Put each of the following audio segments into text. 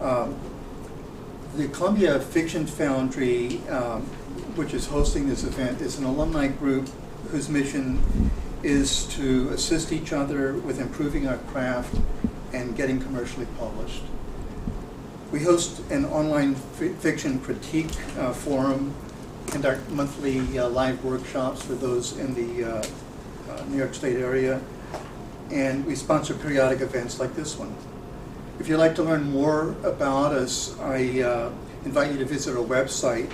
Um, the Columbia Fiction Foundry, which is hosting this event, is an alumni group whose mission is to assist each other with improving our craft and getting commercially published. We host an online fiction critique forum, conduct monthly live workshops for those in the New York State area, and we sponsor periodic events like this one. If you'd like to learn more about us, I invite you to visit our website,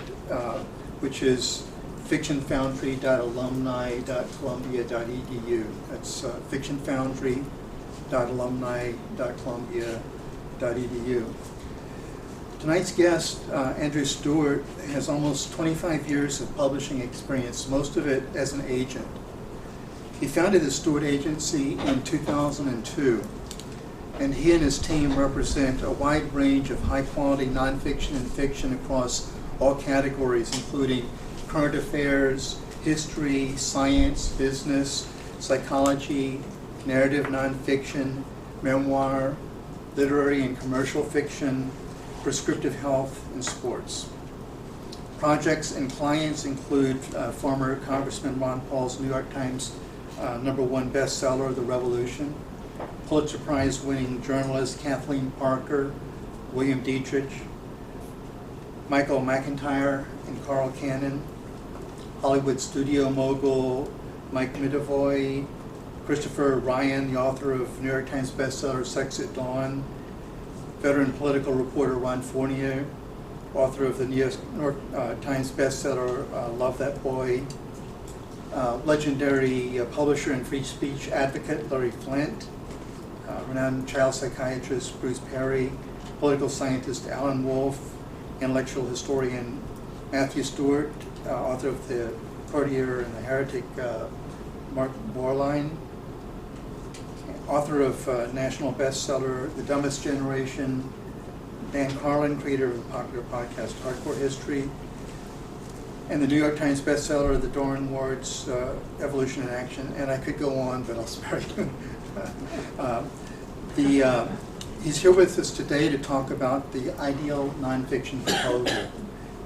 which is fictionfoundry.alumni.columbia.edu. That's fictionfoundry.alumni.columbia.edu. Tonight's guest, Andrew Stuart, has almost 25 years of publishing experience, most of it as an agent. He founded the Stuart Agency in 2002, and he and his team represent a wide range of high-quality nonfiction and fiction across all categories, including current affairs, history, science, business, psychology, narrative nonfiction, memoir, literary and commercial fiction, prescriptive health, and sports. Projects and clients include former Congressman Ron Paul's New York Times #1 bestseller, The Revolution, Pulitzer Prize winning journalist Kathleen Parker, William Dietrich, Michael McIntyre and Carl Cannon, Hollywood studio mogul Mike Medavoy, Christopher Ryan, the author of New York Times bestseller Sex at Dawn, veteran political reporter Ron Fournier, author of the New York Times bestseller Love That Boy, legendary publisher and free speech advocate Larry Flint, renowned child psychiatrist Bruce Perry, political scientist Alan Wolfe, intellectual historian Matthew Stewart, author of The Courtier and the Heretic Mark Borline, author of national bestseller The Dumbest Generation, Dan Carlin, creator of the popular podcast Hardcore History, and the New York Times bestseller The Doran Ward's Evolution in Action. And I could go on, but I'll spare you. He's here with us today to talk about the Ideal Nonfiction Proposal,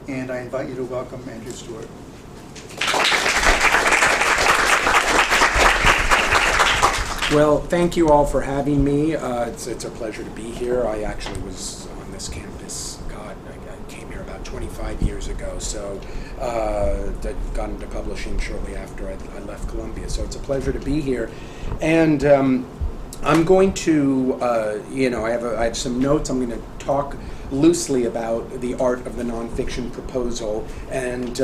and I invite you to welcome Andrew Stuart. Well, thank you all for having me. It's a pleasure to be here. I actually was on this campus, I came here about 25 years ago, so I got into publishing shortly after I left Columbia, so it's a pleasure to be here. And I'm going to, I have some notes. I'm going to talk loosely about the art of the nonfiction proposal, and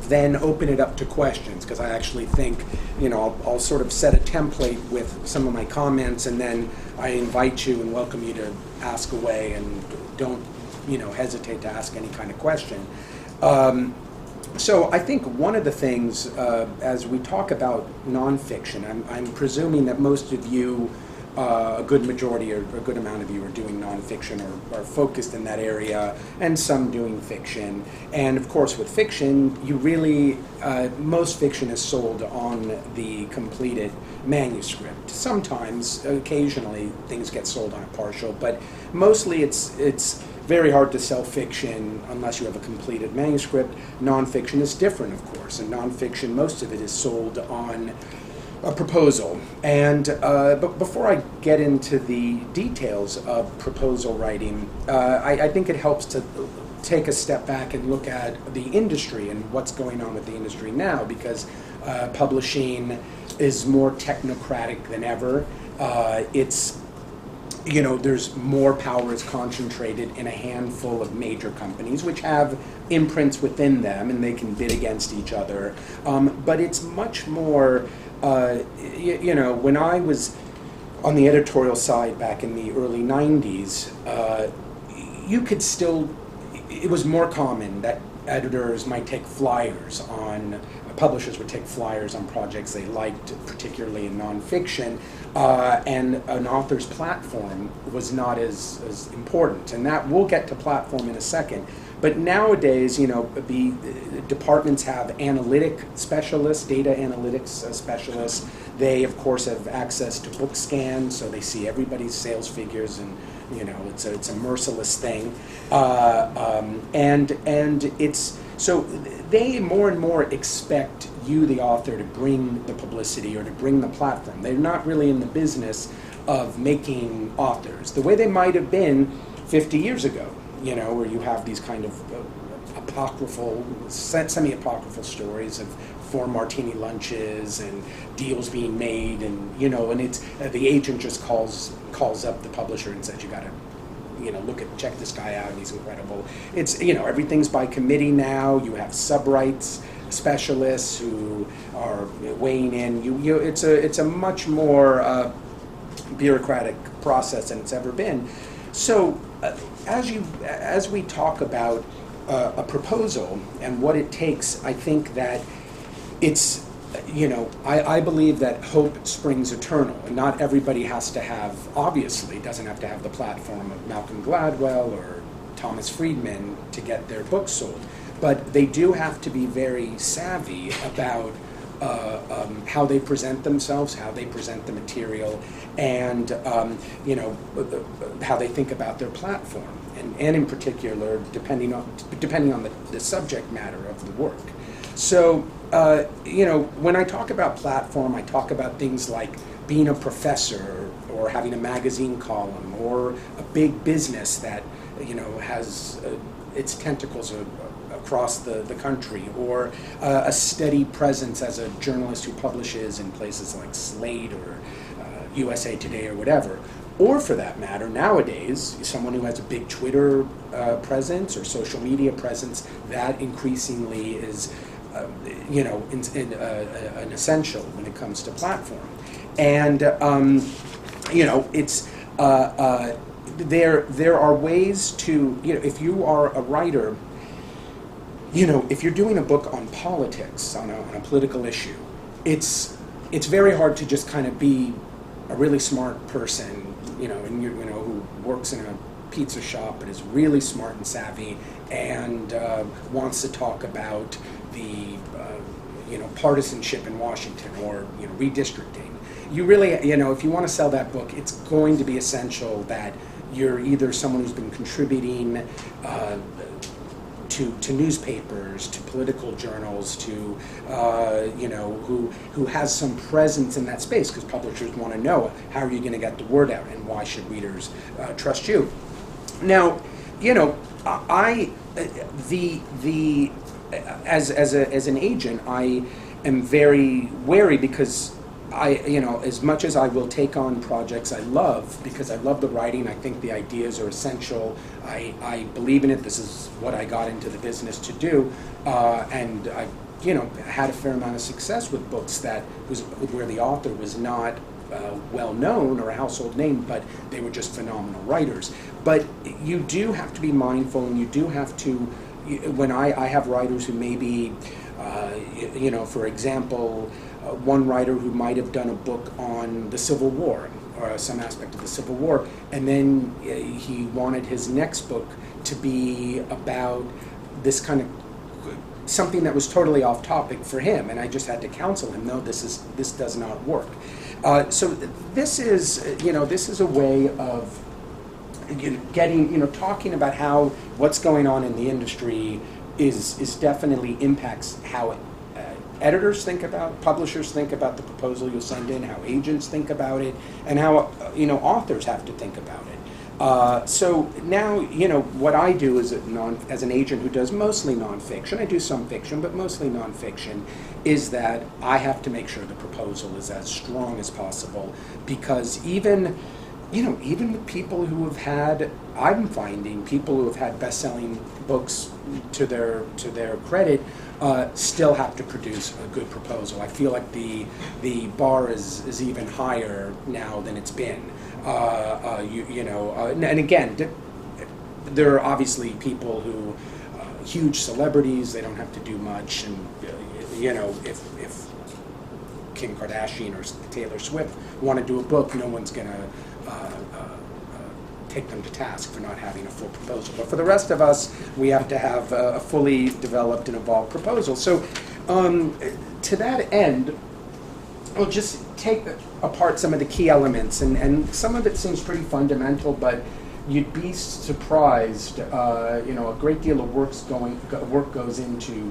then open it up to questions, because I actually think, I'll sort of set a template with some of my comments, and then I invite you and welcome you to ask away, and don't, hesitate to ask any kind of question. So I think one of the things, as we talk about nonfiction, I'm presuming that most of you, a good majority or a good amount of you are doing nonfiction or are focused in that area, and some doing fiction. And of course with fiction, you really, most fiction is sold on the completed manuscript. Sometimes, occasionally, things get sold on a partial, but mostly it's very hard to sell fiction unless you have a completed manuscript. Nonfiction is different, of course, and nonfiction, most of it is sold on a proposal. And but before I get into the details of proposal writing, I think it helps to take a step back and look at the industry and what's going on with the industry now, because publishing is more technocratic than ever. There's more power is concentrated in a handful of major companies, which have imprints within them, and they can bid against each other. But it's much more, when I was on the editorial side back in the early 90s, you could still, it was more common that editors might take flyers on, publishers would take flyers on projects they liked, particularly in nonfiction, and an author's platform was not as important. And that, we'll get to platform in a second. But nowadays, the departments have analytic specialists, data analytics specialists. They, of course, have access to book scans, so they see everybody's sales figures and It's a merciless thing, and it's so they more and more expect you, the author, to bring the publicity or to bring the platform. They're not really in the business of making authors the way they might have been 50 years ago, where you have these kind of apocryphal, semi-apocryphal stories of 4 martini lunches and deals being made, and and it's the agent just calls up the publisher and says, you got to check this guy out, he's incredible. It's everything's by committee now. You have sub-rights specialists who are weighing in. It's a much more bureaucratic process than it's ever been. So as we talk about a proposal and what it takes, I think that it's I believe that hope springs eternal, and not everybody has to have, obviously, doesn't have to have the platform of Malcolm Gladwell or Thomas Friedman to get their books sold, but they do have to be very savvy about how they present themselves, how they present the material, and how they think about their platform, and in particular, depending on the subject matter of the work. So, when I talk about platform, I talk about things like being a professor or having a magazine column or a big business that, has its tentacles across the country, or a steady presence as a journalist who publishes in places like Slate or USA Today or whatever. Or for that matter, nowadays, someone who has a big Twitter presence or social media presence, that increasingly is an essential when it comes to platform. And it's there are ways to, if you are a writer, if you're doing a book on politics, on a political issue, it's very hard to just kind of be a really smart person, who works in a pizza shop but is really smart and savvy and wants to talk about the partisanship in Washington or redistricting. You really, if you want to sell that book, it's going to be essential that you're either someone who's been contributing to newspapers, to political journals, to who has some presence in that space, because publishers want to know how are you going to get the word out and why should readers trust you. Now, as an agent, I am very wary because as much as I will take on projects I love, because I love the writing, I think the ideas are essential, I believe in it, this is what I got into the business to do, and I had a fair amount of success with books where the author was not well known or a household name, but they were just phenomenal writers. But you do have to be mindful, and you do have to, when I have writers who maybe, for example, one writer who might have done a book on the Civil War or some aspect of the Civil War, and then he wanted his next book to be about this kind of something that was totally off topic for him, and I just had to counsel him, no, this does not work. So this is a way of talking about how what's going on in the industry is definitely impacts how editors think about, publishers think about the proposal you'll send in, how agents think about it, and how authors have to think about it. So now, what I do as an agent who does mostly nonfiction, I do some fiction, but mostly nonfiction, is that I have to make sure the proposal is as strong as possible, because even with people who have had, I'm finding people who have had best-selling books to their credit, still have to produce a good proposal. I feel like the bar is even higher now than it's been. And again, there are obviously people who, huge celebrities, they don't have to do much, and if Kim Kardashian or Taylor Swift want to do a book, no one's going to take them to task for not having a full proposal. But for the rest of us, we have to have a fully developed and evolved proposal. So to that end, we'll just take apart some of the key elements, and some of it seems pretty fundamental, but you'd be surprised. A great deal of work goes into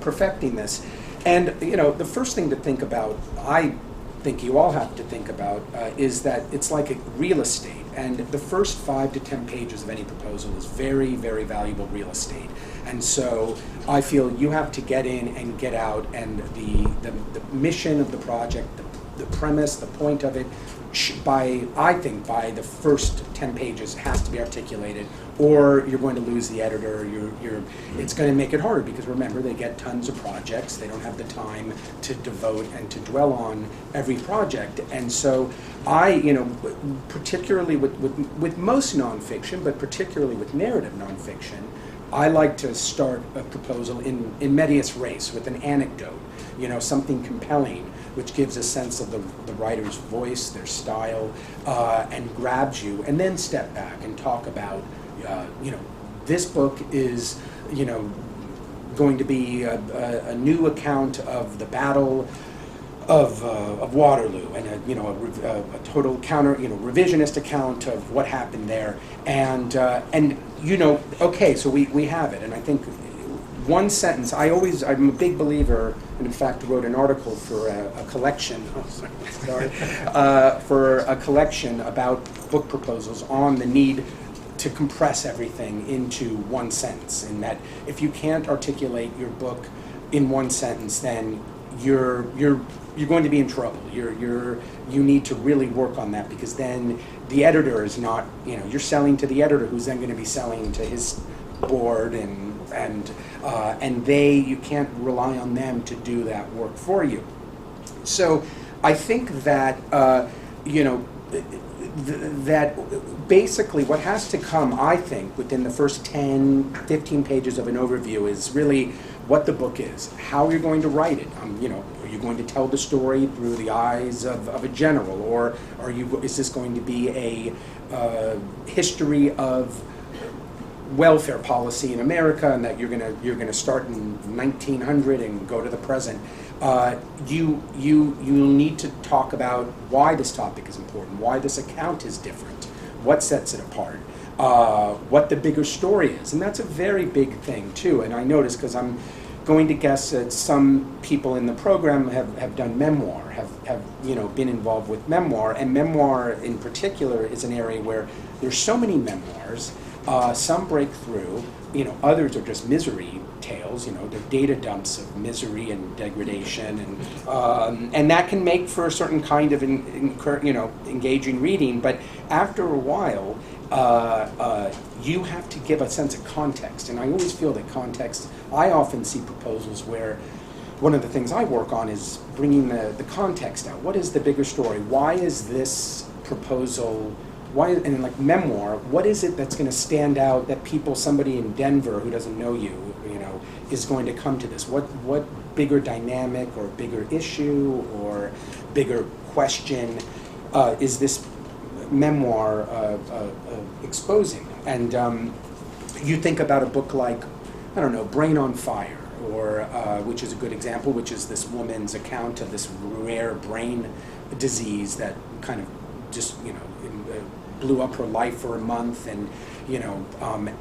perfecting this, and the first thing to think about, I think you all have to think about, is that it's like a real estate, and the first 5 to 10 pages of any proposal is very, very valuable real estate. And so I feel you have to get in and get out, and the mission of the project, the premise, the point of it, I think by the first 10 pages has to be articulated, or you're going to lose the editor. It's going to make it harder, because remember, they get tons of projects. They don't have the time to devote and to dwell on every project. And so particularly with most nonfiction, but particularly with narrative nonfiction, I like to start a proposal in medias res, with an anecdote, something compelling, which gives a sense of the writer's voice, their style, and grabs you, and then step back and talk about, this book is, going to be a new account of the Battle of Waterloo, and a total revisionist account of what happened there, and okay, so we have it. And I think one sentence, I'm a big believer, and in fact wrote an article for a collection, for a collection about book proposals, on the need to compress everything into one sentence, and that if you can't articulate your book in one sentence, then you're going to be in trouble. You need to really work on that, because then the editor is not, you're selling to the editor, who's then going to be selling to his board, and you can't rely on them to do that work for you. So I think that that basically what has to come, I think, within the first 10, 15 pages of an overview is really what the book is, how you're going to write it. Are you going to tell the story through the eyes of a general, or is this going to be a history of welfare policy in America, and that you're gonna start in 1900 and go to the present? You need to talk about why this topic is important, why this account is different, what sets it apart, what the bigger story is, and that's a very big thing too. And I notice, because I'm going to guess that some people in the program have done memoir, have been involved with memoir, and memoir in particular is an area where there's so many memoirs. Some break through, others are just misery tales, they're data dumps of misery and degradation, and that can make for a certain kind of engaging reading. But after a while, you have to give a sense of context, and I always feel that context. I often see proposals where one of the things I work on is bringing the context out. What is the bigger story? Why is this proposal? Why, and like memoir, what is it that's going to stand out that somebody in Denver who doesn't know you, is going to come to this? What bigger dynamic or bigger issue or bigger question is this memoir exposing? And you think about a book like, I don't know, Brain on Fire, or which is a good example, which is this woman's account of this rare brain disease that kind of just blew up her life for a month, and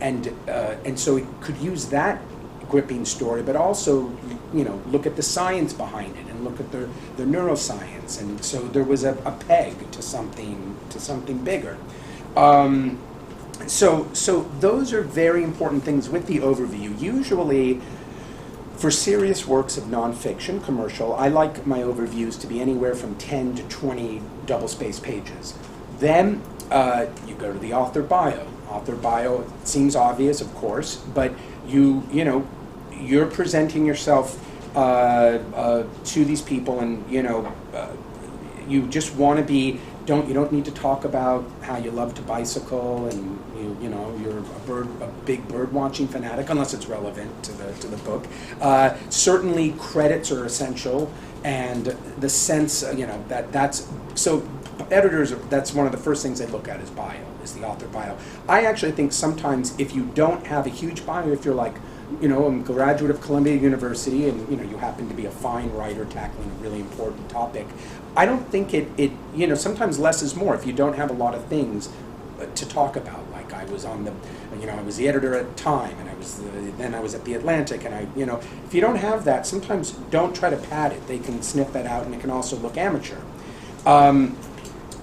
and so it could use that gripping story, but also look at the science behind it and look at the neuroscience, and so there was a peg to something bigger. So those are very important things with the overview. Usually, for serious works of nonfiction, commercial, I like my overviews to be anywhere from 10 to 20 double-spaced pages. Then you go to the author bio. Author bio seems obvious, of course, but you're presenting yourself to these people, and you just want to be. You don't need to talk about how you love to bicycle, and you're a big bird watching fanatic, unless it's relevant to the book. Certainly, credits are essential, and the sense that's so. Editors, that's one of the first things they look at is bio, is the author bio. I actually think sometimes if you don't have a huge bio, if you're like, I'm a graduate of Columbia University, and you happen to be a fine writer tackling a really important topic, I don't think it sometimes less is more. If you don't have a lot of things, to talk about. Like I was on the, I was the editor at Time, and then I was at the Atlantic, and if you don't have that, sometimes don't try to pad it. They can sniff that out, and it can also look amateur.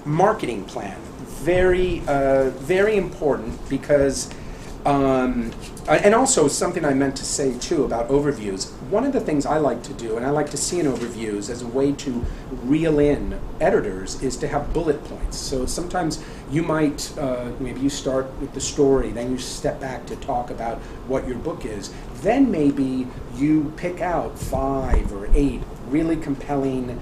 Marketing plan, very important, because and also something I meant to say too about overviews. One of the things I like to do, and I like to see in overviews as a way to reel in editors, is to have bullet points. So sometimes you might, maybe you start with the story, then you step back to talk about what your book is. Then maybe you pick out 5 or 8 really compelling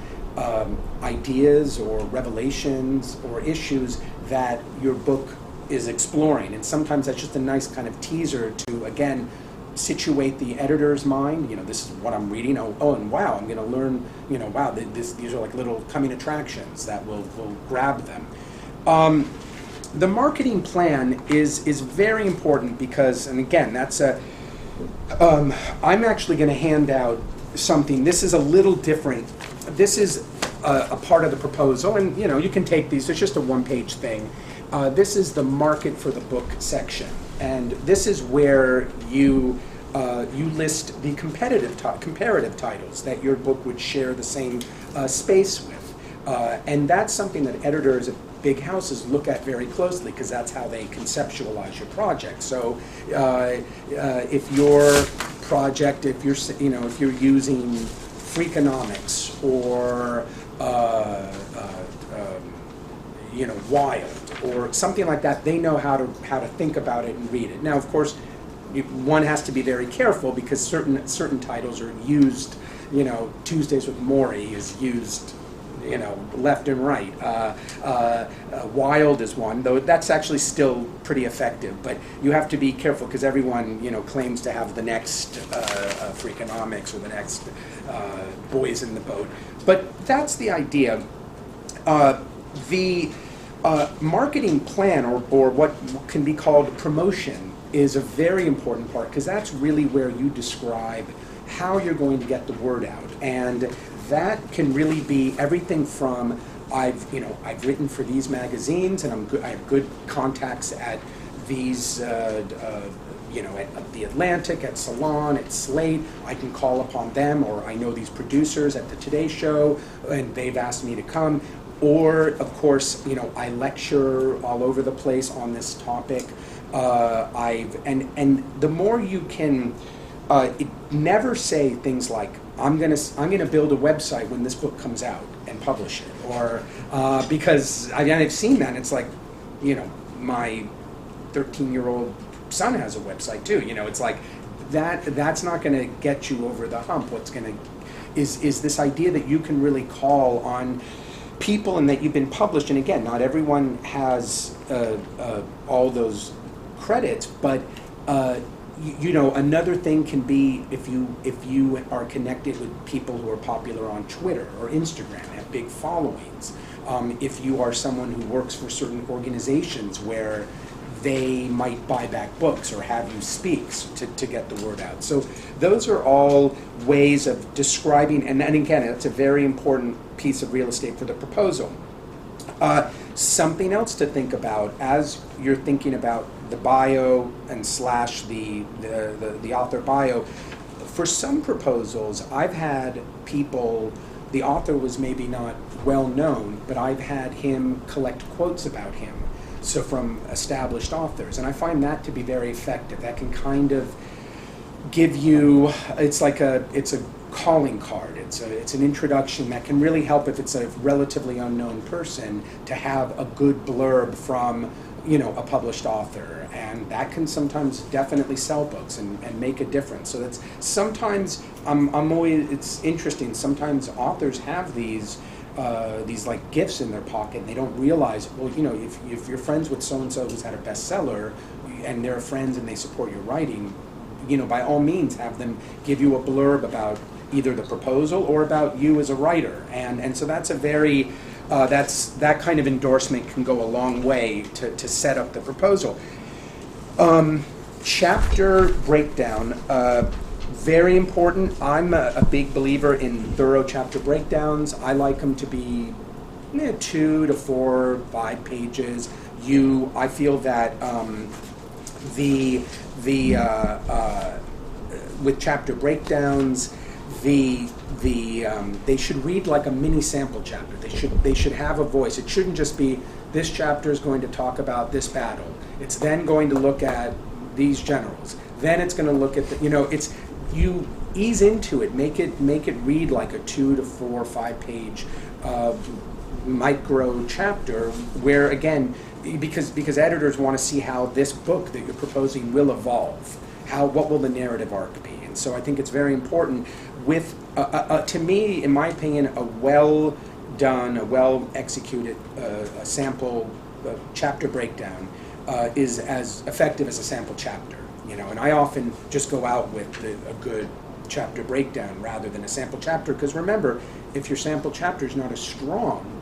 ideas or revelations or issues that your book is exploring, and sometimes that's just a nice kind of teaser to, again, situate the editor's mind. This is what I'm reading. Oh, and wow, I'm going to learn. Wow, these are like little coming attractions that will grab them. The marketing plan is very important because, and again, that's I'm actually going to hand out something. This is a little different. This is a part of the proposal, and you can take these. It's just a one-page thing. This is the market for the book section, and this is where you list the comparative titles that your book would share the same space with, and that's something that editors at big houses look at very closely, because that's how they conceptualize your project. So if your project, if you're using Freakonomics or Wild or something like that, they know how to think about it and read it. Now, of course, one has to be very careful, because certain titles are used. Tuesdays with Morrie is used, left and right. Wild is one, though that's actually still pretty effective. But you have to be careful, because everyone claims to have the next Freakonomics or the next Boys in the Boat. But that's the idea. The marketing plan, or what can be called promotion, is a very important part, because that's really where you describe how you're going to get the word out. And that can really be everything from I've written for these magazines, and I have good contacts at these at the Atlantic, at Salon, at Slate. I can call upon them, or I know these producers at the Today Show, and they've asked me to come. Or, of course, I lecture all over the place on this topic. And the more you can never say things like, I'm gonna build a website when this book comes out and publish it, or because I've seen that, and it's like, my 13-year-old son has a website too. It's like that's not going to get you over the hump. What's going to is this idea that you can really call on people, and that you've been published. And again, not everyone has all those credits, but another thing can be if you are connected with people who are popular on Twitter or Instagram, have big followings. If you are someone who works for certain organizations where they might buy back books or have you speak to get the word out. So those are all ways of describing, and again, that's a very important piece of real estate for the proposal. Something else to think about as you're thinking about the bio and / the author bio. For some proposals, I've had people, the author was maybe not well known, but I've had him collect quotes about him. So from established authors, and I find that to be very effective. That can kind of give you, it's a calling card. It's an introduction that can really help if it's a relatively unknown person to have a good blurb from a published author, and that can sometimes definitely sell books and make a difference. So that's sometimes it's interesting. Sometimes authors have these like gifts in their pocket, and they don't realize, well, if you're friends with so-and-so who's had a bestseller, and they're friends and they support your writing, by all means have them give you a blurb about either the proposal or about you as a writer. And so that's a very, that kind of endorsement can go a long way to set up the proposal. Chapter breakdown. Very important. I'm a big believer in thorough chapter breakdowns. I like them to be 2 to 4, 5 pages. I feel that the with chapter breakdowns, they should read like a mini sample chapter. They should have a voice. It shouldn't just be this chapter is going to talk about this battle. It's then going to look at these generals. Then it's going to look at it's you ease into it. Make it read like a 2 to 4 or 5 page micro chapter where, again, because editors want to see how this book that you're proposing will evolve. What will the narrative arc be? And so I think it's very important with, to me, in my opinion, a well done, a well executed sample chapter breakdown is as effective as a sample chapter. And I often just go out with a good chapter breakdown rather than a sample chapter, because remember, if your sample chapter is not as strong,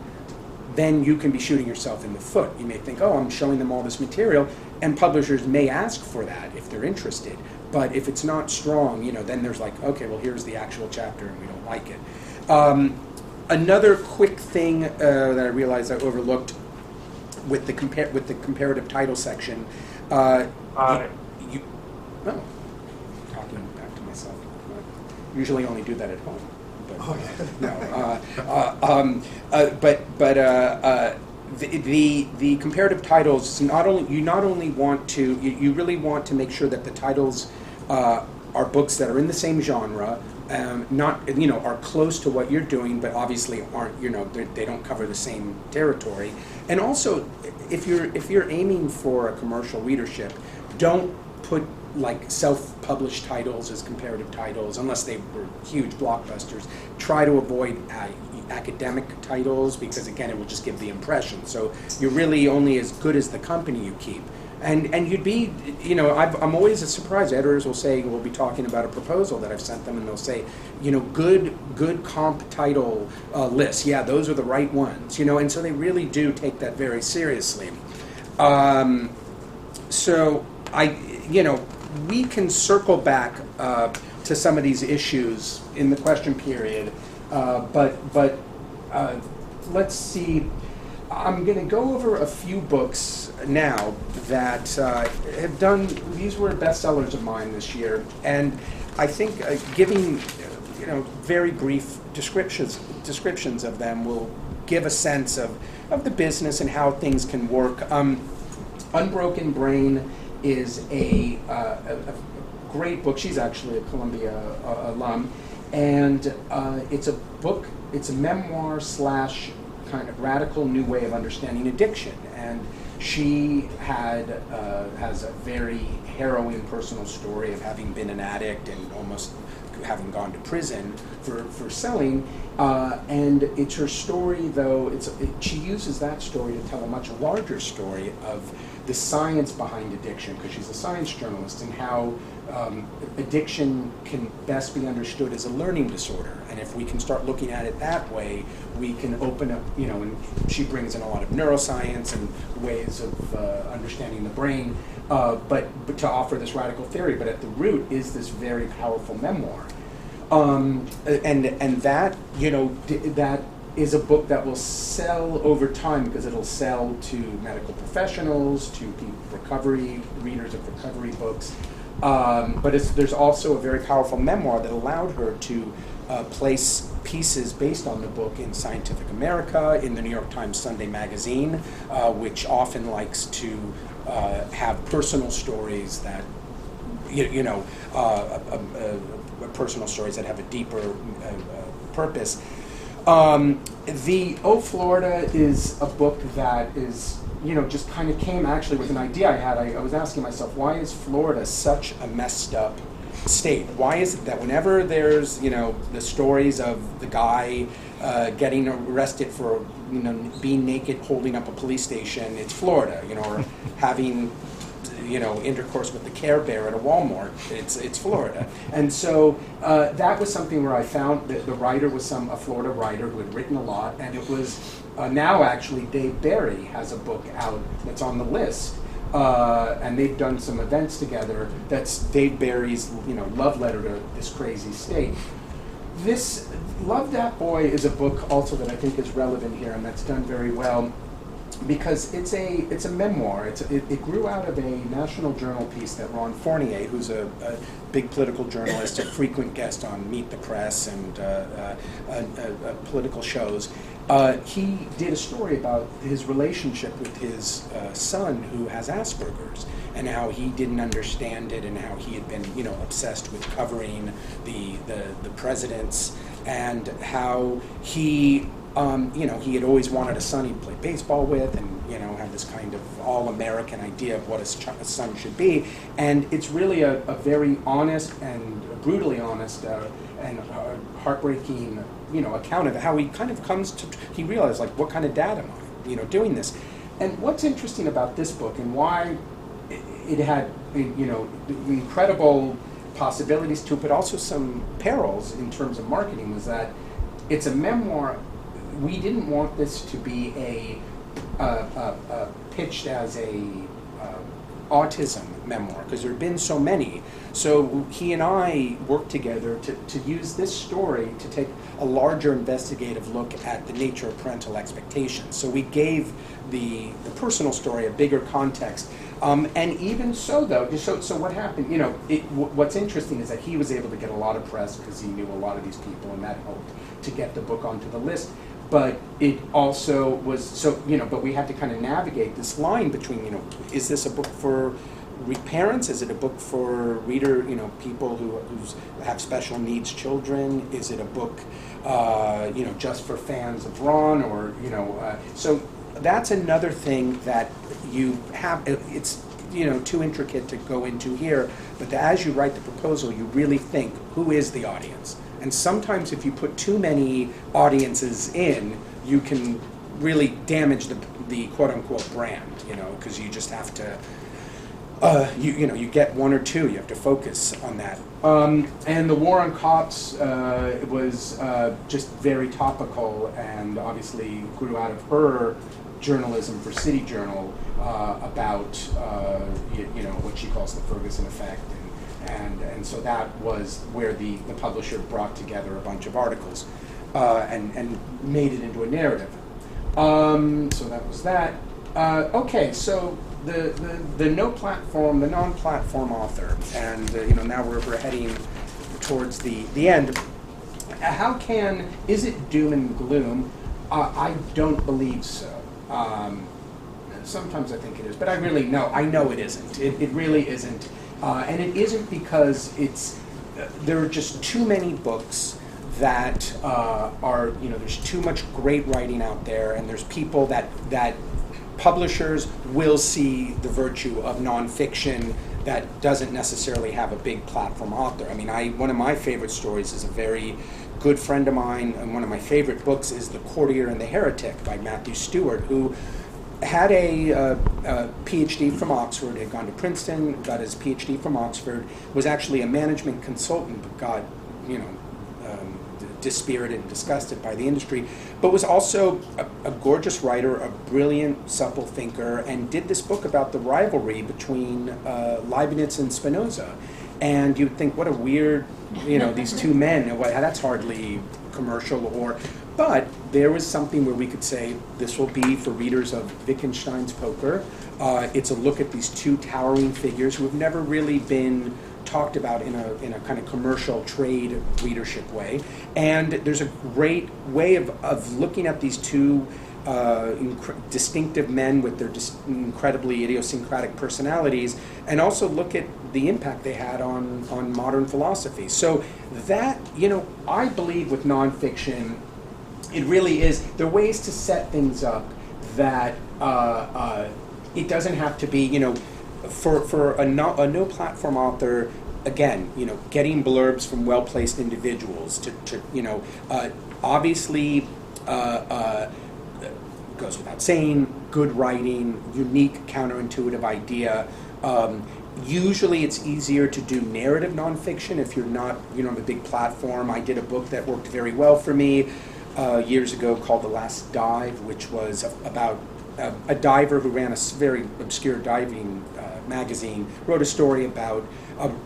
then you can be shooting yourself in the foot. You may think, oh, I'm showing them all this material, and publishers may ask for that if they're interested. But if it's not strong, then there's like, okay, well, here's the actual chapter, and we don't like it. Another quick thing that I realized I overlooked with the comparative title section. Talking back to myself. Usually only do that at home. The comparative titles, you really want to make sure that the titles are books that are in the same genre, are close to what you're doing, but obviously aren't, they don't cover the same territory. And also, if you're aiming for a commercial readership, don't put like self-published titles as comparative titles unless they were huge blockbusters. Try to avoid academic titles, because again, it will just give the impression. So you're really only as good as the company you keep. And you'd be, I'm always surprised. Editors will say, we'll be talking about a proposal that I've sent them, and they'll say, good comp title lists. Yeah, those are the right ones. And so they really do take that very seriously. So we can circle back to some of these issues in the question period, but let's see. I'm going to go over a few books now that have done. These were bestsellers of mine this year, and I think giving very brief descriptions of them will give a sense of the business and how things can work. Unbroken Brain is a great book. She's actually a Columbia alum, and it's a book. It's a memoir / kind of radical new way of understanding addiction, and she has a very harrowing personal story of having been an addict and almost having gone to prison for selling. And it's her story, though. She uses that story to tell a much larger story of the science behind addiction, because she's a science journalist, and how addiction can best be understood as a learning disorder. And if we can start looking at it that way, we can open up, and she brings in a lot of neuroscience and ways of understanding the brain, but to offer this radical theory. But at the root is this very powerful memoir. And that, that is a book that will sell over time, because it'll sell to medical professionals, to readers of recovery books. But there's also a very powerful memoir that allowed her to place pieces based on the book in Scientific America, in the New York Times Sunday Magazine, which often likes to have personal stories that, personal stories that have a deeper purpose. The Oh, Florida is a book that is, just kind of came actually with an idea I had. I was asking myself, why is Florida such a messed up state? Why is it that whenever there's, the stories of the guy getting arrested for, being naked holding up a police station, it's Florida, or having intercourse with the Care Bear at a Walmart, it's Florida. And so that was something where I found that the writer was a Florida writer who had written a lot, and it was now actually Dave Barry has a book out that's on the list, and they've done some events together. That's Dave Barry's love letter to this crazy state. This Love That Boy is a book also that I think is relevant here, and that's done very well. because it's a memoir. It grew out of a National Journal piece that Ron Fournier, who's a big political journalist, a frequent guest on Meet the Press and political shows, he did a story about his relationship with his son who has Asperger's, and how he didn't understand it, and how he had been, obsessed with covering the presidents, and how he he had always wanted a son he'd play baseball with, and had this kind of all-American idea of what a son should be. And it's really a very honest and brutally honest and heartbreaking, account of how he kind of he realized, like, what kind of dad am I, doing this. And what's interesting about this book, and why it had, incredible possibilities to it, but also some perils in terms of marketing, was that it's a memoir. We didn't want this to be pitched as a autism memoir, because there have been so many. So he and I worked together to use this story to take a larger investigative look at the nature of parental expectations. So we gave the personal story a bigger context. And even so, though, so what happened, what's interesting is that he was able to get a lot of press because he knew a lot of these people, and that helped to get the book onto the list. But it also was, but we had to kind of navigate this line between, is this a book for parents? Is it a book for people who have special needs children? Is it a book, just for fans of Ron? Or, so that's another thing that you have. It's, too intricate to go into here, but as you write the proposal, you really think, who is the audience? And sometimes if you put too many audiences in, you can really damage the quote-unquote brand, because you just have to, you get one or two, you have to focus on that. And the war on cops was just very topical, and obviously grew out of her journalism for City Journal about, what she calls the Ferguson effect. And so that was where the publisher brought together a bunch of articles and made it into a narrative. So that was that. Okay, so the non-platform author, and now we're heading towards the end. Is it doom and gloom? I don't believe so. Sometimes I think it is, but I know it isn't. It really isn't. And it isn't because there are just too many books that there's too much great writing out there, and there's people that publishers will see the virtue of nonfiction that doesn't necessarily have a big platform author. I mean, one of my favorite stories is a very good friend of mine, and one of my favorite books is The Courtier and the Heretic by Andrew Stuart, who had a PhD from Oxford, had gone to Princeton, got his PhD from Oxford, was actually a management consultant, but got, dispirited and disgusted by the industry, but was also a gorgeous writer, a brilliant, supple thinker, and did this book about the rivalry between Leibniz and Spinoza. And you'd think, what a weird, these two men, that's hardly commercial, but there was something where we could say, this will be for readers of Wittgenstein's Poker. It's a look at these two towering figures who have never really been talked about in a kind of commercial trade readership way. And there's a great way of looking at these two distinctive men with their incredibly idiosyncratic personalities, and also look at the impact they had on modern philosophy. So that, I believe with nonfiction, it really is, there are ways to set things up that it doesn't have to be, for a no platform author, again, getting blurbs from well-placed individuals to obviously goes without saying, good writing, unique, counterintuitive idea. Usually it's easier to do narrative nonfiction if you're not, on a big platform. I did a book that worked very well for me years ago called The Last Dive, which was about a diver who ran a very obscure diving magazine, wrote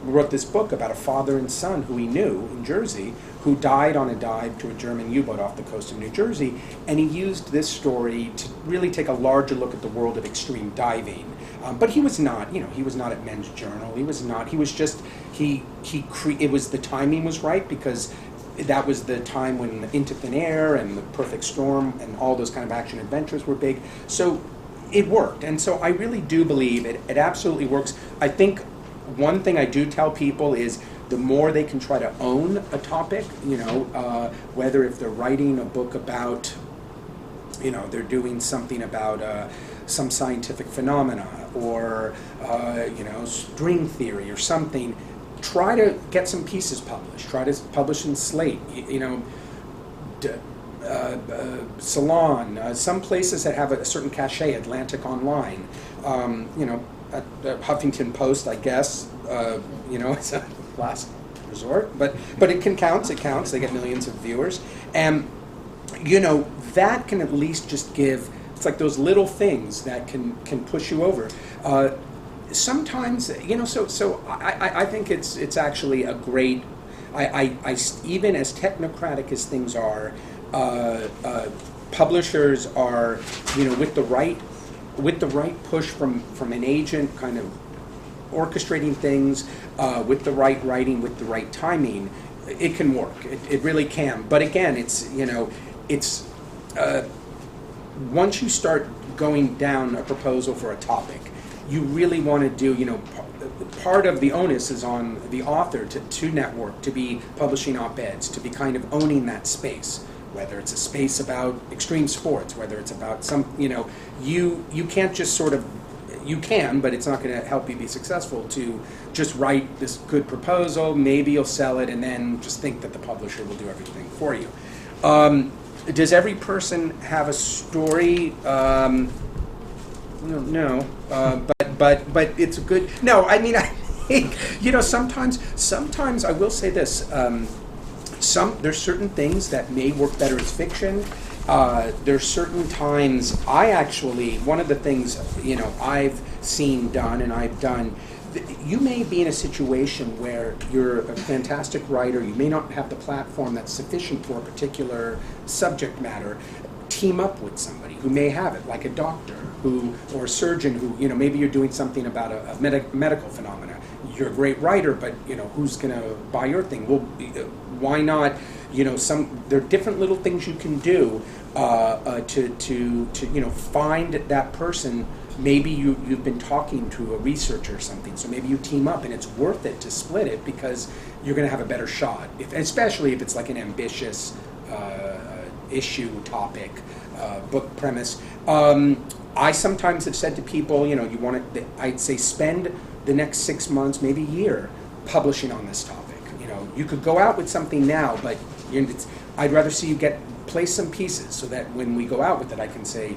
wrote this book about a father and son who he knew in Jersey, who died on a dive to a German U-boat off the coast of New Jersey, and he used this story to really take a larger look at the world of extreme diving. But he was not, he was not at Men's Journal. It was the timing was right, because that was the time when Into Thin Air and The Perfect Storm and all those kind of action adventures were big. So it worked. And so I really do believe it absolutely works. I think one thing I do tell people is the more they can try to own a topic, whether if they're writing a book about, they're doing something about some scientific phenomena or, string theory or something, try to get some pieces published. Try to publish in Slate, Salon, some places that have a certain cachet, Atlantic Online, at Huffington Post, I guess, it's a last resort, but it counts, they get millions of viewers, and, that can at least just give, it's like those little things that can push you over. Sometimes, so I think it's actually a great, I even as technocratic as things are, publishers are, with the right push from an agent, kind of orchestrating things, with the right writing, with the right timing, it can work. It really can. But again, it's once you start going down a proposal for a topic, you really want to do, part of the onus is on the author to network, to be publishing op-eds, to be kind of owning that space, whether it's a space about extreme sports, whether it's about some, you can't just sort of, you can, but it's not going to help you be successful to just write this good proposal, maybe you'll sell it, and then just think that the publisher will do everything for you. Does every person have a story? No, but it's a good. No, I mean, I think sometimes I will say this. There's certain things that may work better as fiction. There's certain times one of the things I've seen done and I've done. You may be in a situation where you're a fantastic writer, you may not have the platform that's sufficient for a particular subject matter. Team up with somebody who may have it, like a doctor or a surgeon who, maybe you're doing something about a medical phenomena. You're a great writer, but, who's going to buy your thing? Well, why not, there are different little things you can do to find that person. Maybe you've been talking to a researcher or something, so maybe you team up, and it's worth it to split it because you're going to have a better shot, especially if it's like an ambitious issue, topic, book premise. I sometimes have said to people, you want to, I'd say spend the next 6 months, maybe a year, publishing on this topic. You could go out with something now, but I'd rather see you place some pieces so that when we go out with it, I can say,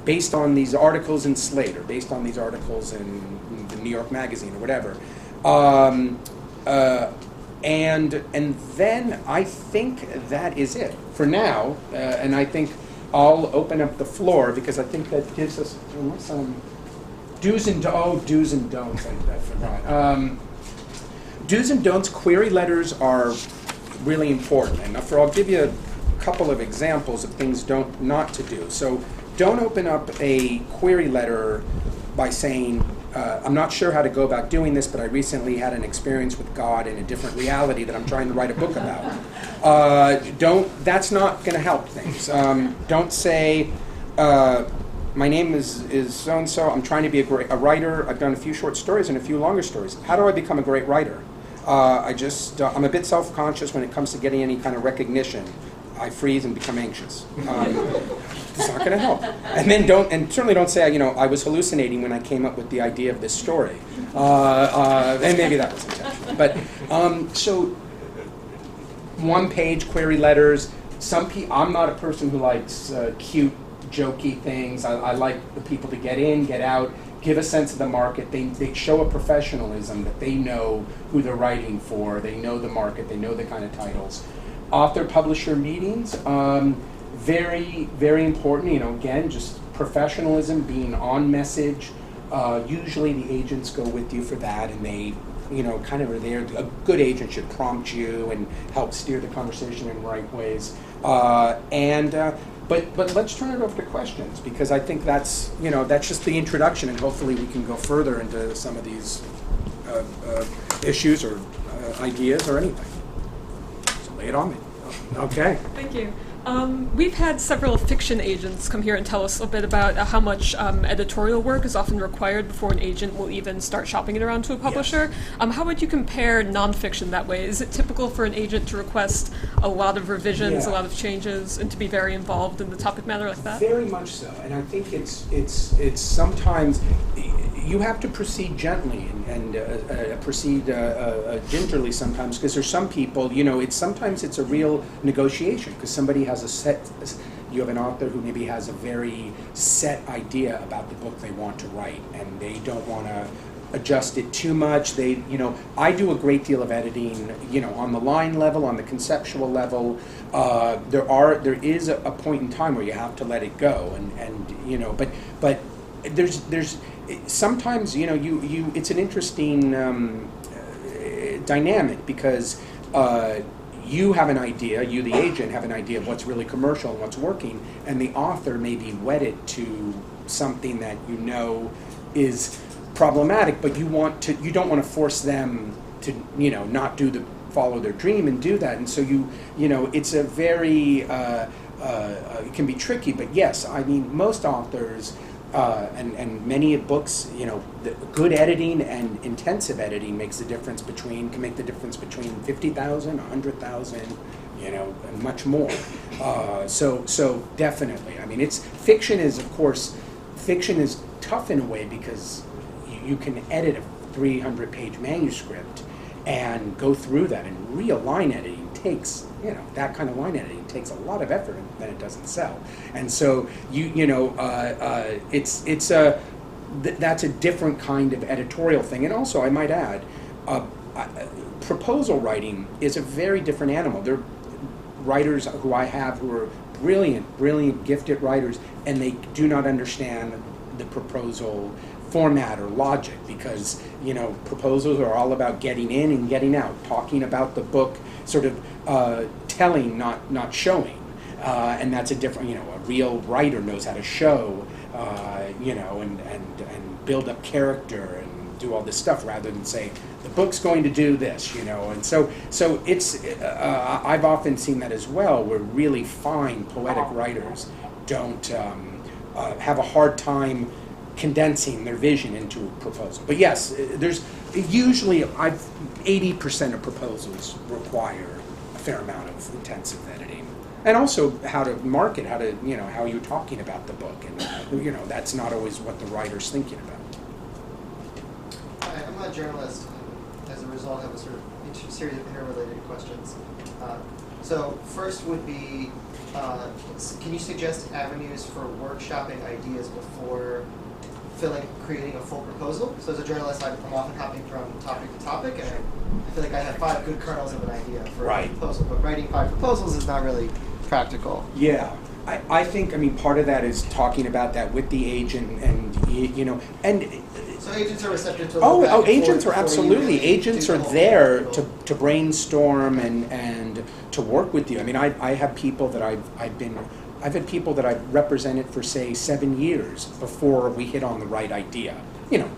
based on these articles in Slate or based on these articles in the New York Magazine or whatever. And then I think that is it for now. And I think I'll open up the floor because I think that gives us some do's and don'ts. I forgot. Do's and don'ts. Query letters are really important, and I'll give you a couple of examples of things not to do. So don't open up a query letter by saying, I'm not sure how to go about doing this, but I recently had an experience with God in a different reality that I'm trying to write a book about. That's not going to help things. Don't say, my name is so-and-so, I'm trying to be a writer, I've done a few short stories and a few longer stories. How do I become a great writer? I'm a bit self-conscious when it comes to getting any kind of recognition. I freeze and become anxious. It's not going to help. And then certainly don't say, I was hallucinating when I came up with the idea of this story. And maybe that was intentional. But so one-page query letters. I'm not a person who likes cute, jokey things. I like the people to get in, get out, give a sense of the market. They show a professionalism that they know who they're writing for. They know the market. They know the kind of titles. Author-publisher meetings, very, very important. Again, just professionalism, being on message, Usually the agents go with you for that, and they, kind of are there. A good agent should prompt you and help steer the conversation in right ways. But let's turn it over to questions, because I think that's just the introduction, and hopefully we can go further into some of these issues or ideas or anything. So lay it on me. Okay. Thank you. We've had several fiction agents come here and tell us a bit about how much editorial work is often required before an agent will even start shopping it around to a publisher. Yes. How would you compare nonfiction that way? Is it typical for an agent to request a lot of revisions, a lot of changes, and to be very involved in the topic matter like that? Very much so, and I think it's sometimes you have to proceed gently and proceed gingerly sometimes, because there's some people, sometimes it's a real negotiation, because somebody has you have an author who maybe has a very set idea about the book they want to write, and they don't want to adjust it too much. I do a great deal of editing, on the line level, on the conceptual level. There is a point in time where you have to let it go, but there's sometimes it's an interesting dynamic, because you have an idea, you the agent have an idea of what's really commercial and what's working, and the author may be wedded to something that is problematic, but you don't want to force them to not follow their dream and do that, and so it's a very it can be tricky. But yes, I mean, most authors and many books, the good editing and intensive editing can make the difference between 50,000, 100,000, and much more. So definitely, I mean, fiction is tough in a way, because you can edit a 300-page manuscript and go through that, and real line editing takes, that kind of line editing takes a lot of effort, and then it doesn't sell. And so that's a different kind of editorial thing. And also, I might add, proposal writing is a very different animal. There are writers who I have who are brilliant, gifted writers, and they do not understand the proposal format or logic, because proposals are all about getting in and getting out, talking about the book, sort of telling, not showing, and that's a different. A real writer knows how to show, and build up character and do all this stuff, rather than say the book's going to do this, And so it's I've often seen that as well, where really fine poetic writers don't have a hard time condensing their vision into a proposal. But yes, there's usually 80% of proposals require a fair amount of intensive editing, and also how to market, how you're talking about the book, and that's not always what the writer's thinking about. I'm a journalist, and as a result, I have a sort of series of interrelated questions. So first would be, can you suggest avenues for workshopping ideas before creating a full proposal? So as a journalist, I'm often hopping from topic to topic, and I feel like I have 5 good kernels of an idea for a proposal, but writing 5 proposals is not really practical. Yeah. I think, part of that is talking about that with the agent, and so agents are receptive to agents are absolutely. Agents are there to brainstorm and to work with you. I have people that I've had people that I've represented for, say, 7 years before we hit on the right idea.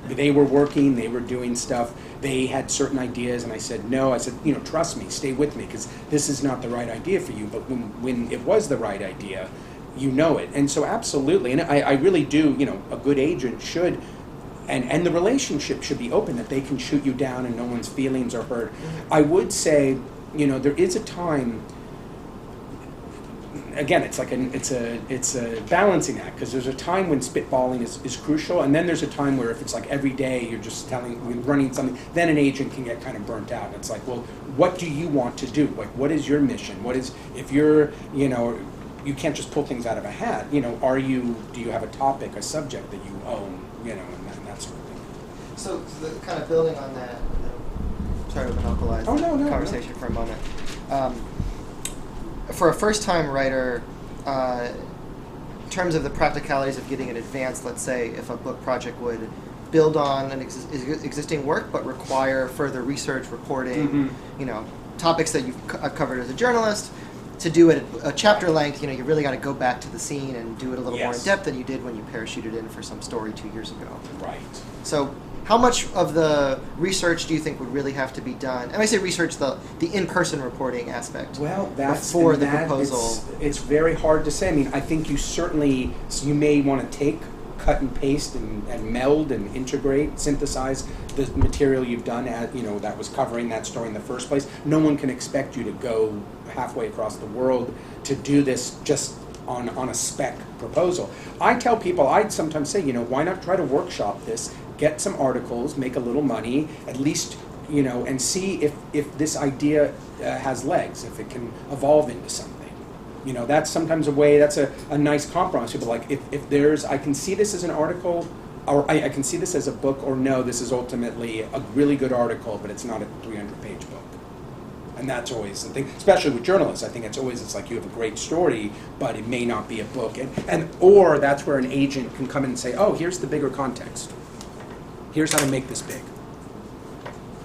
They were working, they were doing stuff, they had certain ideas, and I said, no, trust me, stay with me, because this is not the right idea for you, but when it was the right idea, it. And so absolutely, and I really do, a good agent should, and the relationship should be open, that they can shoot you down and no one's feelings are hurt. Mm-hmm. I would say, there is a time. Again, it's a balancing act, because there's a time when spitballing is crucial, and then there's a time where if it's like every day you're just running something, then an agent can get kind of burnt out. It's like, well, what do you want to do? Like, what is your mission? If you're, you can't just pull things out of a hat. Do you have a topic, a subject that you own, and that sort of thing. So kind of building on that, sorry to monopolize the conversation for a moment. For a first-time writer, in terms of the practicalities of getting an advance, let's say if a book project would build on an existing work, but require further research, reporting, topics that I've covered as a journalist. To do it at a chapter length, you really got to go back to the scene and do it a little more in depth than you did when you parachuted in for some story 2 years ago. Right. So how much of the research do you think would really have to be done? And I say research, the in-person reporting aspect. Well, that's before the proposal. It's very hard to say. I mean, I think you may want to cut and paste and meld and integrate, synthesize the material you've done that was covering that story in the first place. No one can expect you to go halfway across the world to do this just on a spec proposal. I tell people, I'd sometimes say, why not try to workshop this, get some articles, make a little money, at least, and see if this idea has legs, if it can evolve into something. That's sometimes that's a nice compromise. People like, if I can see this as an article, or I can see this as a book, or no, this is ultimately a really good article, but it's not a 300-page book. And that's always the thing, especially with journalists. I think it's like you have a great story, but it may not be a book. Or that's where an agent can come in and say, oh, here's the bigger context. Here's how to make this big.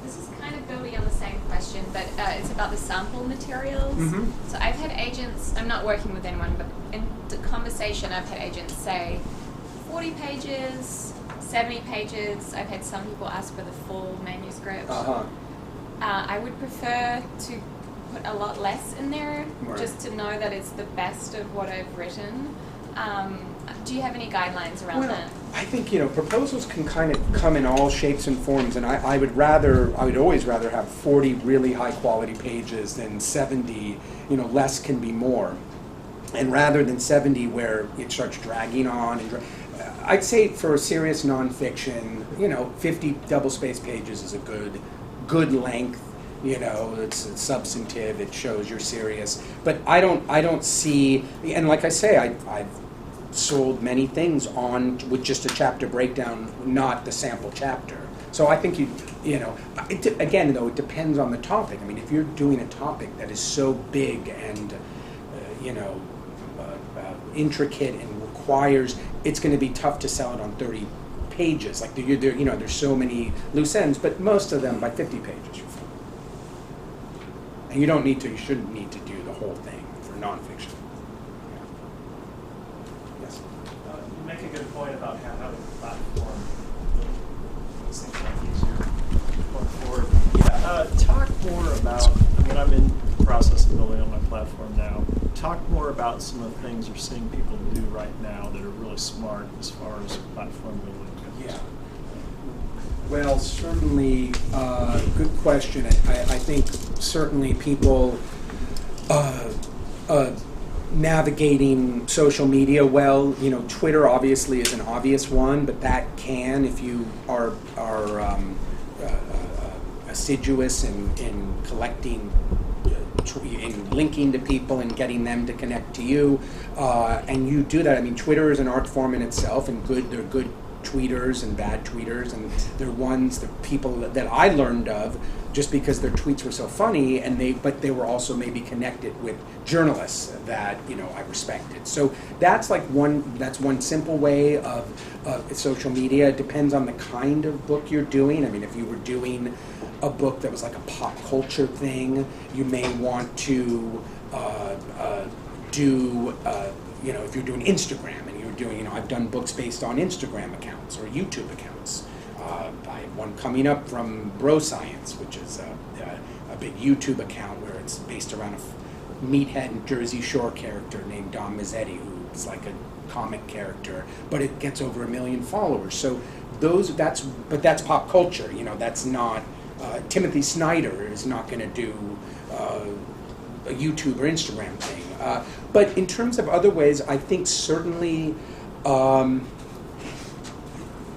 This is kind of building on the same question, but it's about the sample materials. Mm-hmm. So I've had agents, I'm not working with anyone, but in the conversation I've had agents say 40 pages, 70 pages. I've had some people ask for the full manuscript. Uh-huh. I would prefer to put a lot less in there, Right. just to know that it's the best of what I've written. Do you have any guidelines around that? I think proposals can kind of come in all shapes and forms, and I would always rather have 40 really high quality pages than 70. Less can be more, and rather than 70 where it starts dragging on I'd say for serious nonfiction, 50 double-spaced pages is a good length. It's substantive. It shows you're serious. But I don't see. And like I say, I've sold many things with just a chapter breakdown, not the sample chapter. So I think again though, it depends on the topic. I mean, if you're doing a topic that is so big and intricate and requires, it's going to be tough to sell it on 30 pages. Like there's so many loose ends, but most of them by 50 pages you're fine. And you shouldn't need to do the whole thing for nonfiction. Yeah. Yes. You make a good point about having a platform makes things a lot easier going forward. Yeah. Talk more about, I'm in the process of building up my platform now. Talk more about some of the things you're seeing people do right now that are really smart as far as platform building goes. Yeah. Well, certainly, good question. I think certainly people navigating social media well. Twitter obviously is an obvious one, but that can, if you are assiduous in collecting, in linking to people and getting them to connect to you, and you do that. I mean, Twitter is an art form in itself, and there are good tweeters and bad tweeters, and the people that I learned of just because their tweets were so funny, but they were also maybe connected with journalists that I respected. So that's one simple way of social media. It depends on the kind of book you're doing. I mean, if you were doing a book that was like a pop culture thing, you may want to do if you're doing Instagram and you're doing I've done books based on Instagram accounts or YouTube accounts. I have one coming up from Bro Science, which is a big YouTube account where it's based around a meathead Jersey Shore character named Don Mazzetti, who's like a comic character, but it gets over 1 million followers. So that's pop culture. That's not Timothy Snyder is not going to do a YouTube or Instagram thing. But in terms of other ways, I think certainly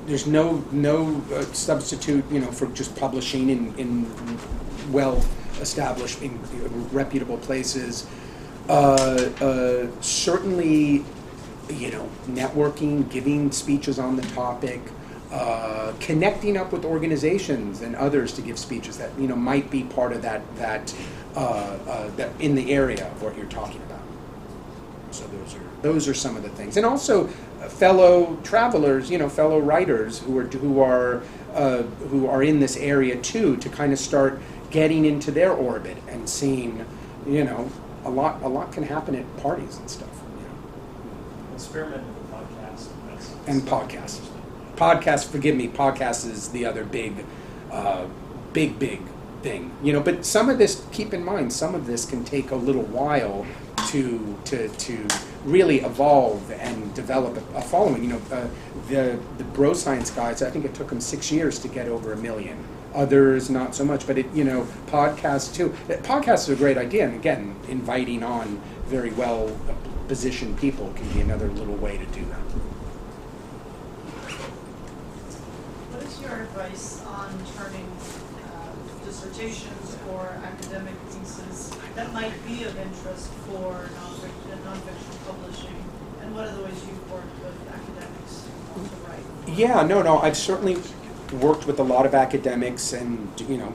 there's no substitute, for just publishing in well-established, reputable places. Certainly, networking, giving speeches on the topic, connecting up with organizations and others to give speeches that might be part of that in the area of what you're talking about. So those are some of the things, and also fellow travelers, fellow writers who are in this area too, to kind of start getting into their orbit and seeing, a lot can happen at parties and stuff. Experiment with the podcast. And podcasts. Podcasts, forgive me, podcast is the other big thing. But some of this, keep in mind, some of this can take a little while to really evolve and develop a following. The Bro Science guys, I think it took them 6 years to get over 1 million. Others not so much, but podcasts too. Podcasts are a great idea, and again, inviting on very well positioned people can be another little way to do that. What is your advice on turning dissertations or academic theses that might be of interest for nonfiction publishing, and what are the ways you've worked with academics to write? Yeah, no, I've certainly worked with a lot of academics and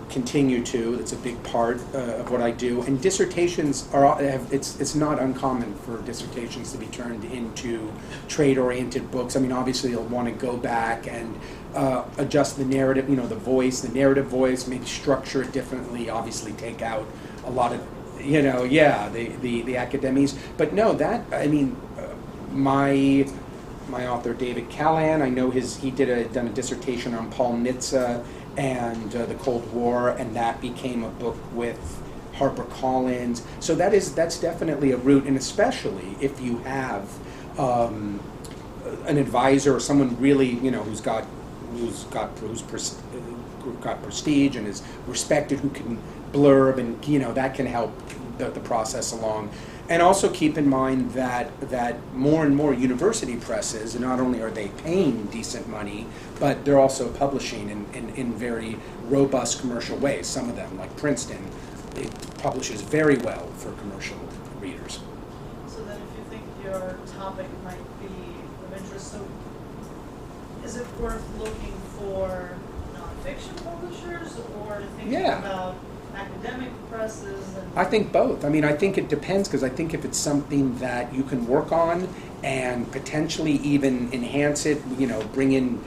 continue to. It's a big part of what I do. And dissertations it's not uncommon for dissertations to be turned into trade-oriented books. I mean, obviously you'll want to go back and adjust the narrative, the narrative voice, maybe structure it differently, obviously take out a lot of, the academies. But no, my author David Callahan, I know he done a dissertation on Paul Nitze and the Cold War, and that became a book with HarperCollins. So that's definitely a route, and especially if you have an advisor or someone really who's got prestige and is respected, who can blurb, and that can help the process along. And also keep in mind that more and more university presses, not only are they paying decent money, but they're also publishing in very robust commercial ways. Some of them, like Princeton, it publishes very well for commercial readers. So then if you think your topic might be of interest, so is it worth looking for nonfiction publishers or thinking about academic presses? I think both. I mean, I think it depends, because I think if it's something that you can work on and potentially even enhance it, bring in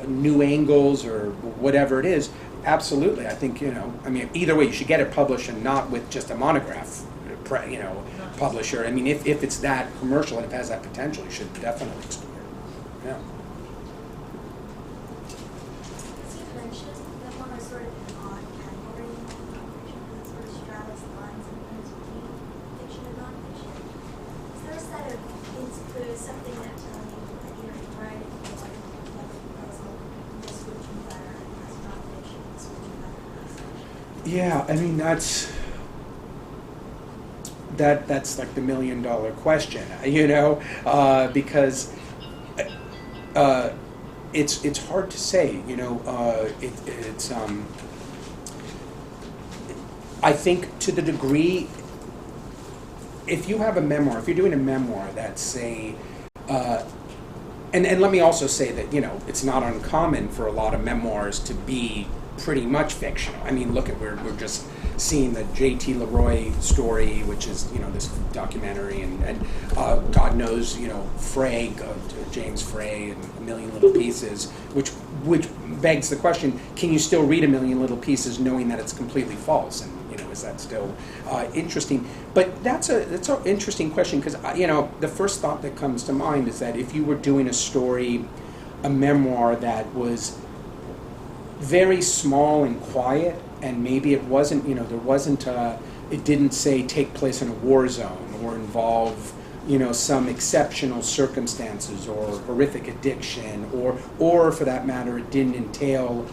new angles or whatever it is, absolutely. I think, either way, you should get it published and not with just a monograph, publisher. I mean, if it's that commercial and it has that potential, you should definitely explore it. Yeah. Yeah, I mean that's like the $1 million question, because it's hard to say, I think to the degree, if you have a memoir, if you're doing a memoir that's and let me also say that, it's not uncommon for a lot of memoirs to be pretty much fictional. I mean, look at, we're just seeing the J.T. Leroy story, which is, this documentary, and God knows, Frey, James Frey, and A Million Little Pieces, which begs the question, can you still read A Million Little Pieces knowing that it's completely false? And, is that still interesting? But that's an interesting question, because, the first thought that comes to mind is that if you were doing a story, a memoir that was very small and quiet, and maybe it wasn't, it didn't say take place in a war zone or involve, some exceptional circumstances or horrific addiction, or for that matter, it didn't entail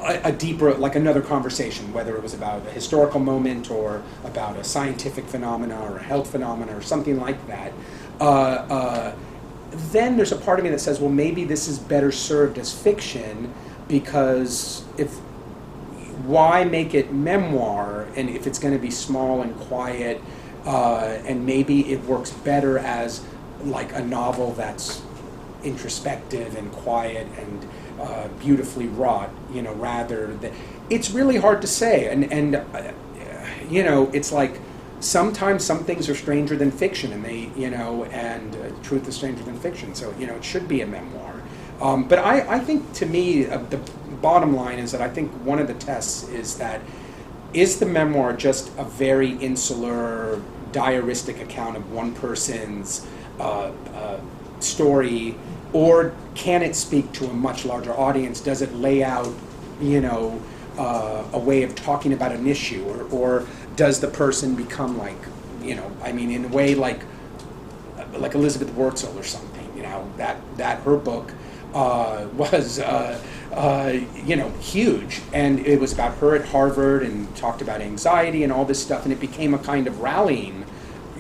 a deeper, like another conversation, whether it was about a historical moment or about a scientific phenomena or a health phenomena or something like that. Then there's a part of me that says, well, maybe this is better served as fiction, because why make it memoir, and if it's going to be small and quiet, and maybe it works better as like a novel that's introspective and quiet and beautifully wrought, rather than, it's really hard to say, and it's like sometimes some things are stranger than fiction, and truth is stranger than fiction. So it should be a memoir. But I think, to me, the bottom line is that I think one of the tests is the memoir just a very insular, diaristic account of one person's story, or can it speak to a much larger audience? Does it lay out, a way of talking about an issue, or does the person become in a way like Elizabeth Wurtzel or something? That her book was huge, and it was about her at Harvard and talked about anxiety and all this stuff, and it became a kind of rallying,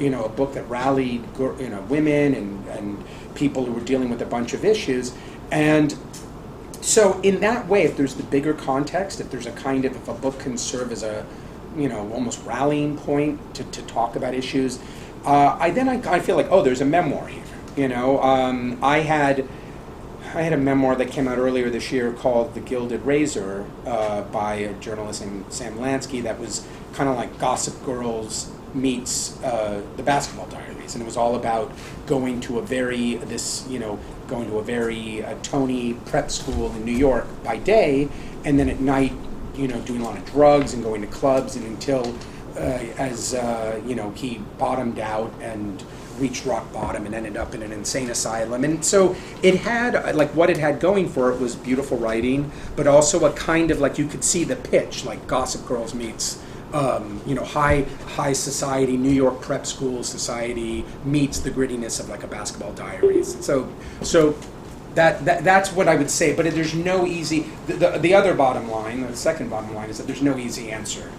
a book that rallied women and people who were dealing with a bunch of issues. And so in that way, if there's the bigger context, if a book can serve as a almost rallying point to talk about issues, I feel like, there's a memoir here. I had a memoir that came out earlier this year called The Gilded Razor by a journalist named Sam Lansky, that was kind of like Gossip Girls meets the Basketball Diaries, and it was all about going to a very Tony prep school in New York by day, and then at night, doing a lot of drugs and going to clubs, and until he bottomed out and reached rock bottom and ended up in an insane asylum. And so it had, what it had going for it was beautiful writing, but also a kind of, you could see the pitch, like Gossip Girls meets high society, New York prep school society meets the grittiness of a Basketball Diaries. And so that's what I would say. But there's no easy. The other bottom line, the second bottom line, is that there's no easy answer.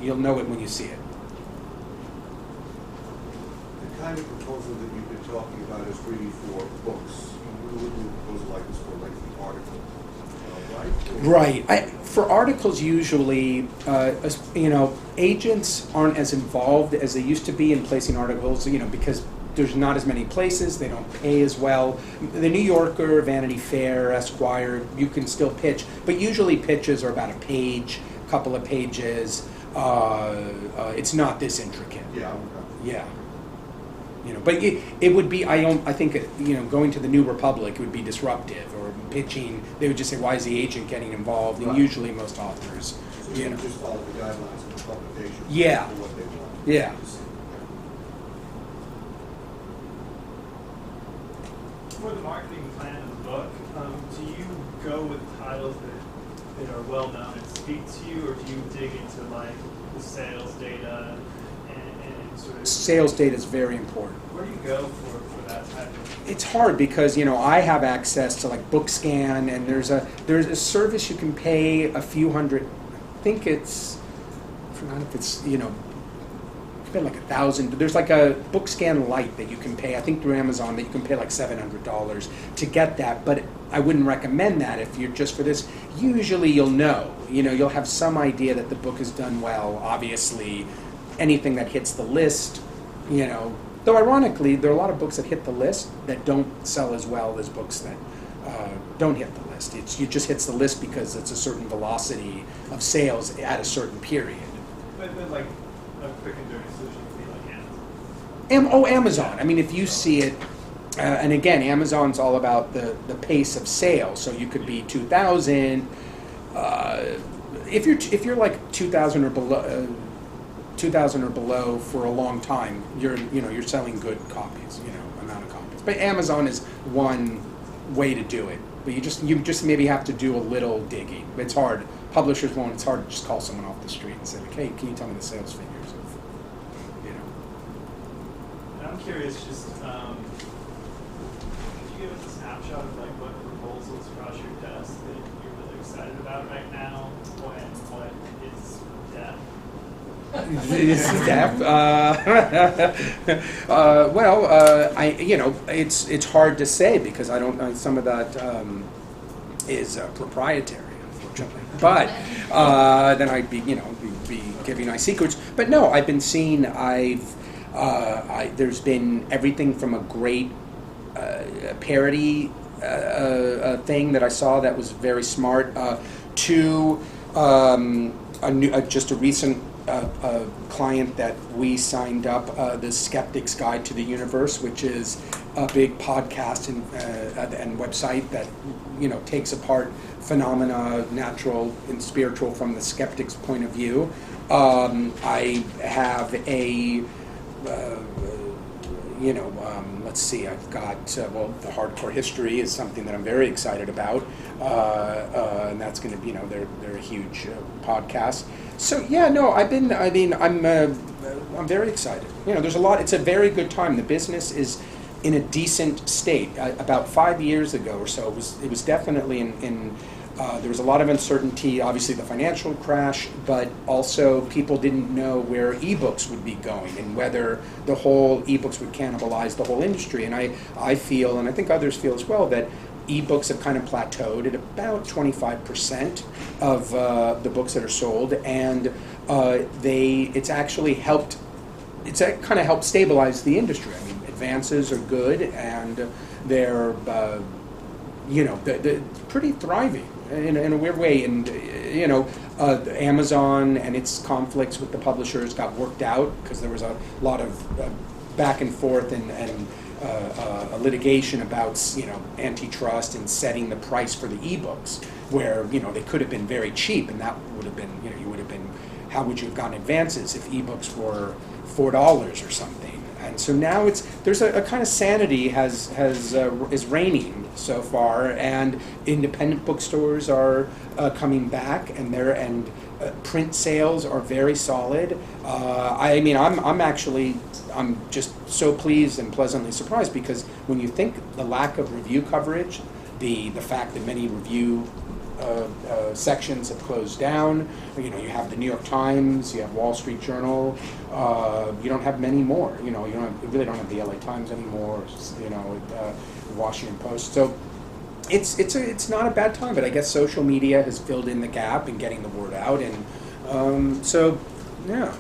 You'll know it when you see it. The kind of proposal that you've been talking about is really for books. You would do a proposal like this for a lengthy article, right? Right. For articles, usually, agents aren't as involved as they used to be in placing articles, because there's not as many places, they don't pay as well. The New Yorker, Vanity Fair, Esquire, you can still pitch, but usually pitches are about a page, couple of pages. It's not this intricate. Yeah. Okay. Yeah. But it would be, I think, going to the New Republic, it would be disruptive, or pitching, they would just say, why is the agent getting involved? And usually most authors, So you just follow the guidelines of the publication. Yeah. For what they want. Yeah. For the marketing plan of the book, do you go with titles that are well known and speak to you, or do you dig into the sales data and sort of? Sales data is very important. Where do you go for that type of? It's hard because I have access to BookScan, and there's a service you can pay a few hundred. I think it's, I forgot if it's it's been $1,000, but there's a BookScan Lite that you can pay, I think through Amazon, that you can pay $700 to get that. But I wouldn't recommend that if you're just for this. Usually you'll know, you'll have some idea that the book has done well. Obviously, anything that hits the list, Though ironically, there are a lot of books that hit the list that don't sell as well as books that don't hit the list. It just hits the list because it's a certain velocity of sales at a certain period. But a quick and dirty solution would be Amazon. Amazon. I mean, if you see it, and again, Amazon's all about the pace of sales. So you could be 2,000. If you're 2,000 or below. 2,000 or below for a long time, you're selling good copies, amount of copies. But Amazon is one way to do it. But you just maybe have to do a little digging. It's hard. Publishers won't. It's hard to just call someone off the street and say, hey, can you tell me the sales figures of, And I'm curious, just could you give us a snapshot of what proposals across your desk that you're really excited about right now, and what is death? It's hard to say because I don't know. Some of that is proprietary, unfortunately. But then I'd be giving my secrets. But no, I've been seeing. There's been everything from a great parody thing that I saw that was very smart to just a recent a client that we signed up, the Skeptic's Guide to the Universe, which is a big podcast and website that takes apart phenomena, natural and spiritual, from the skeptic's point of view. I have a let's see, I've got, the hardcore history is something that I'm very excited about, and that's going to be, they're a huge podcast. So I'm very excited. There's a lot, it's a very good time. The business is in a decent state. About 5 years ago or so, it was definitely there was a lot of uncertainty, obviously the financial crash, but also people didn't know where ebooks would be going and whether the whole ebooks would cannibalize the whole industry. And I feel, and I think others feel as well, that ebooks have kind of plateaued at about 25% of the books that are sold, and it's actually helped. It's kind of helped stabilize the industry. I mean, advances are good, and they're pretty thriving in a weird way. And Amazon and its conflicts with the publishers got worked out because there was a lot of back and forth and a litigation about antitrust and setting the price for the ebooks, where they could have been very cheap, and that would have been you would have been, how would you have gotten advances if ebooks were $4 or something? And so now there's a kind of sanity is reigning so far, and independent bookstores are coming back, and print sales are very solid. I'm just so pleased and pleasantly surprised, because when you think the lack of review coverage, the fact that many review sections have closed down. You have the New York Times, you have Wall Street Journal. You don't have many more. You really don't have the LA Times anymore. Washington Post. So it's not a bad time. But I guess social media has filled in the gap in getting the word out, and yeah.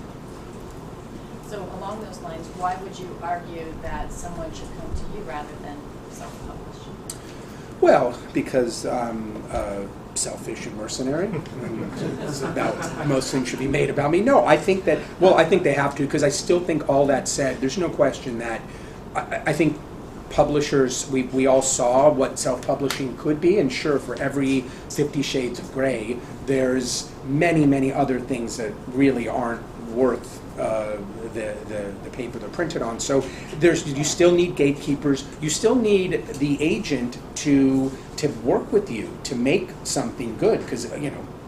So along those lines, why would you argue that someone should come to you rather than self-publish? Well, because selfish and mercenary. It's about, most things should be made about me. No, I think they have to, because I still think, all that said, there's no question that I think publishers, we all saw what self-publishing could be, and sure, for every 50 Shades of Grey, there's many other things that really aren't worth the paper they're printed on. So you still need gatekeepers. You still need the agent to work with you to make something good, because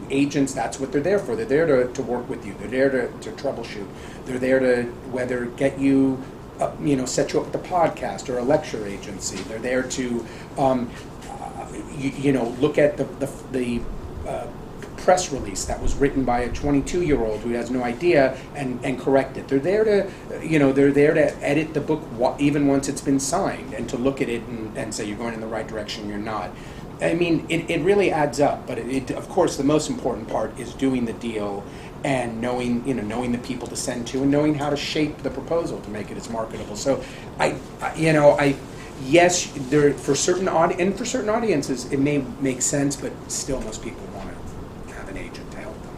agents, that's what they're there for. They're there to work with you. They're there to troubleshoot. They're there to whether get you set you up with a podcast or a lecture agency. They're there to look at the press release that was written by a 22-year-old who has no idea and correct it. They're there to edit the book even once it's been signed, and to look at it and say you're going in the right direction, you're not. I mean, it really adds up, but of course the most important part is doing the deal and knowing the people to send to, and knowing how to shape the proposal to make it as marketable. So yes, for certain audiences it may make sense, but still most people want to have an agent to help them.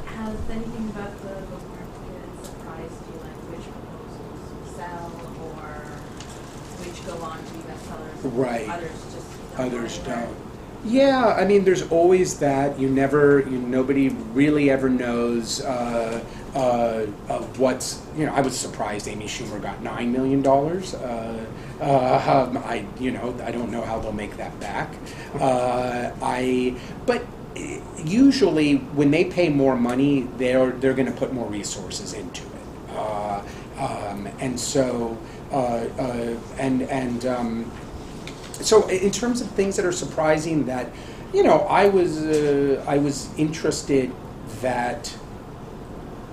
Has anything about the book market surprised you, like which proposals sell or which go on to be bestsellers? Right. Others don't. Yeah, I mean, there's always that. Nobody really ever knows what's. I was surprised Amy Schumer got $9 million. I don't know how they'll make that back. But usually when they pay more money, they're going to put more resources into it, and so So in terms of things that are surprising, that I was interested that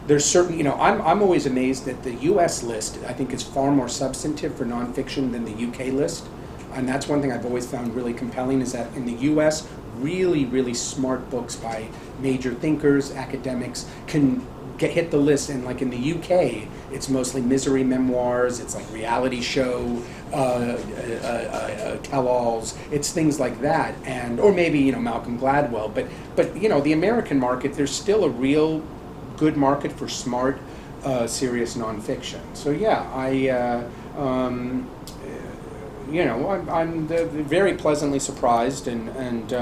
there's certain I'm always amazed that the U.S. list, I think, is far more substantive for nonfiction than the UK list, and that's one thing I've always found really compelling, is that in the U.S. really smart books by major thinkers, academics, can hit the list, and like in the UK, it's mostly misery memoirs. It's like reality show tell-alls. It's things like that, and or maybe Malcolm Gladwell. But the American market, there's still a real good market for smart, serious nonfiction. So yeah, I'm very pleasantly surprised, and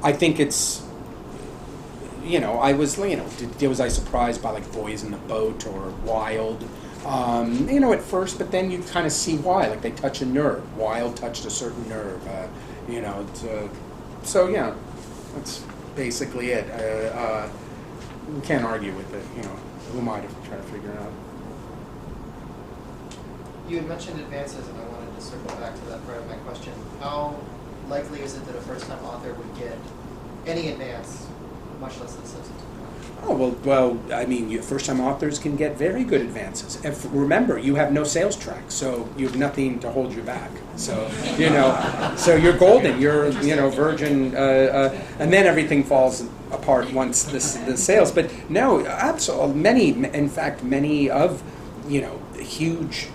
I think it's. Was I surprised by like Boys in the Boat or Wild? At first, but then you kind of see why. Like they touch a nerve. Wild touched a certain nerve. So yeah, that's basically it. We can't argue with it. Who am I to try to figure it out? You had mentioned advances, and I wanted to circle back to that part of my question. How likely is it that a first-time author would get any advance, much less the substantive? Oh, well, I mean, first-time authors can get very good advances. Remember, you have no sales track, so you have nothing to hold you back. So, so you're golden. You're, virgin, and then everything falls apart once the sales. But no, absolutely, many of, huge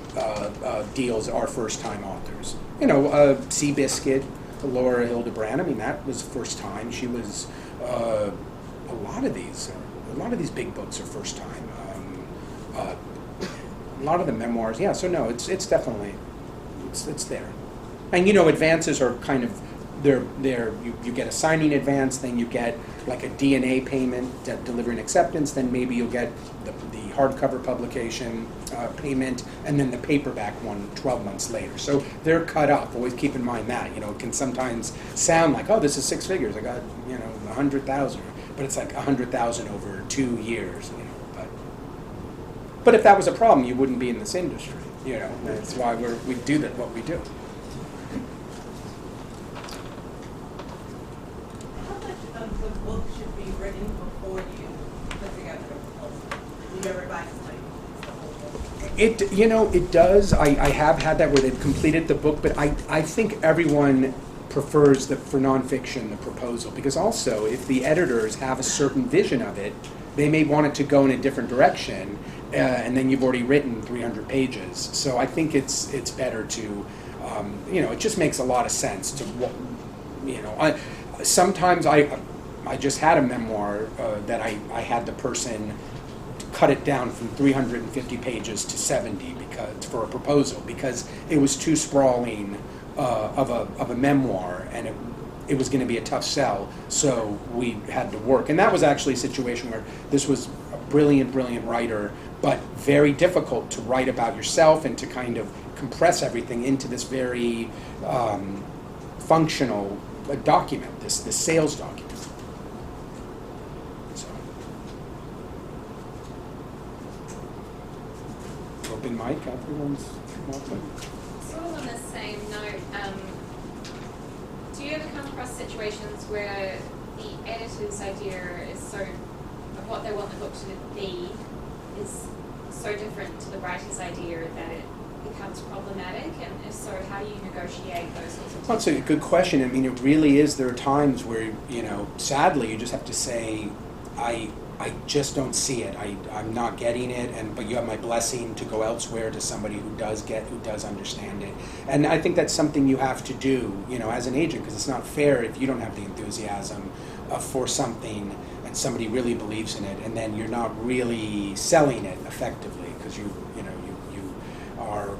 deals are first-time authors. Seabiscuit, Laura Hildebrand. I mean, that was first time. She was a lot of these big books are first time. A lot of the memoirs, yeah. So no, it's definitely it's there. And advances are kind of they're you get a signing advance, then you get like a DNA payment, delivery and acceptance, then maybe you'll get the hardcover publication payment, and then the paperback one 12 months later. So they're cut up. Always keep in mind that it can sometimes sound like, oh, this is six figures. I got 100,000, but it's like 100,000 over 2 years. But if that was a problem, you wouldn't be in this industry. That's why we do what we do. How much of the book should be written before you put together a proposal? Do you ever buy the whole book? It does. I have had that where they've completed the book, but I think everyone prefers for nonfiction the proposal, because also if the editors have a certain vision of it, they may want it to go in a different direction, and then you've already written 300 pages. So I think it's better to, it just makes a lot of sense to, sometimes I just had a memoir that I had the person cut it down from 350 pages to 70 for a proposal, because it was too sprawling of a memoir, and it was going to be a tough sell, so we had to work. And that was actually a situation where this was a brilliant writer, but very difficult to write about yourself and to kind of compress everything into this very functional document, this sales document. So, open mic, everyone's welcome. Sort of on the same note, do you ever come across situations where the editor's idea is of what they want the book to be is so different to the writer's idea that it becomes problematic? And if so, how do you negotiate those sorts of That's a good question. I mean, it really is. There are times where, sadly, you just have to say, I just don't see it. I'm not getting it, but you have my blessing to go elsewhere to somebody who does understand it. And I think that's something you have to do, as an agent, because it's not fair if you don't have the enthusiasm for something and somebody really believes in it, and then you're not really selling it effectively because you are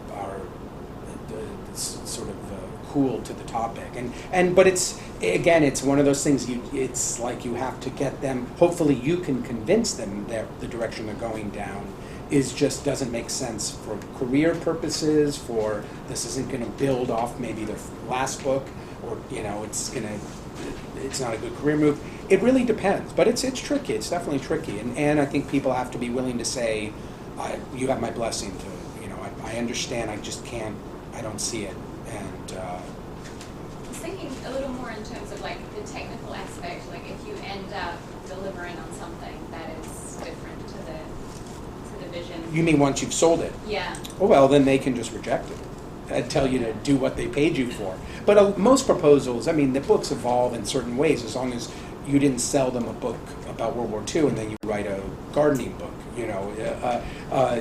sort of cool to the topic. But it's one of those things. It's like you have to get them. Hopefully, you can convince them that the direction they're going down just doesn't make sense for career purposes. For this isn't going to build off maybe their last book, or it's not a good career move. It really depends, but it's tricky. It's definitely tricky, and I think people have to be willing to say, "You have my blessing to." I understand. I just can't. I don't see it, and. I was thinking a little more in terms of like the technical aspect, like if you end up delivering on something that is different to the vision. You mean once you've sold it? Yeah. Oh, well, then they can just reject it and tell you to do what they paid you for. But most proposals, I mean, the books evolve in certain ways as long as you didn't sell them a book about World War II and then you write a gardening book.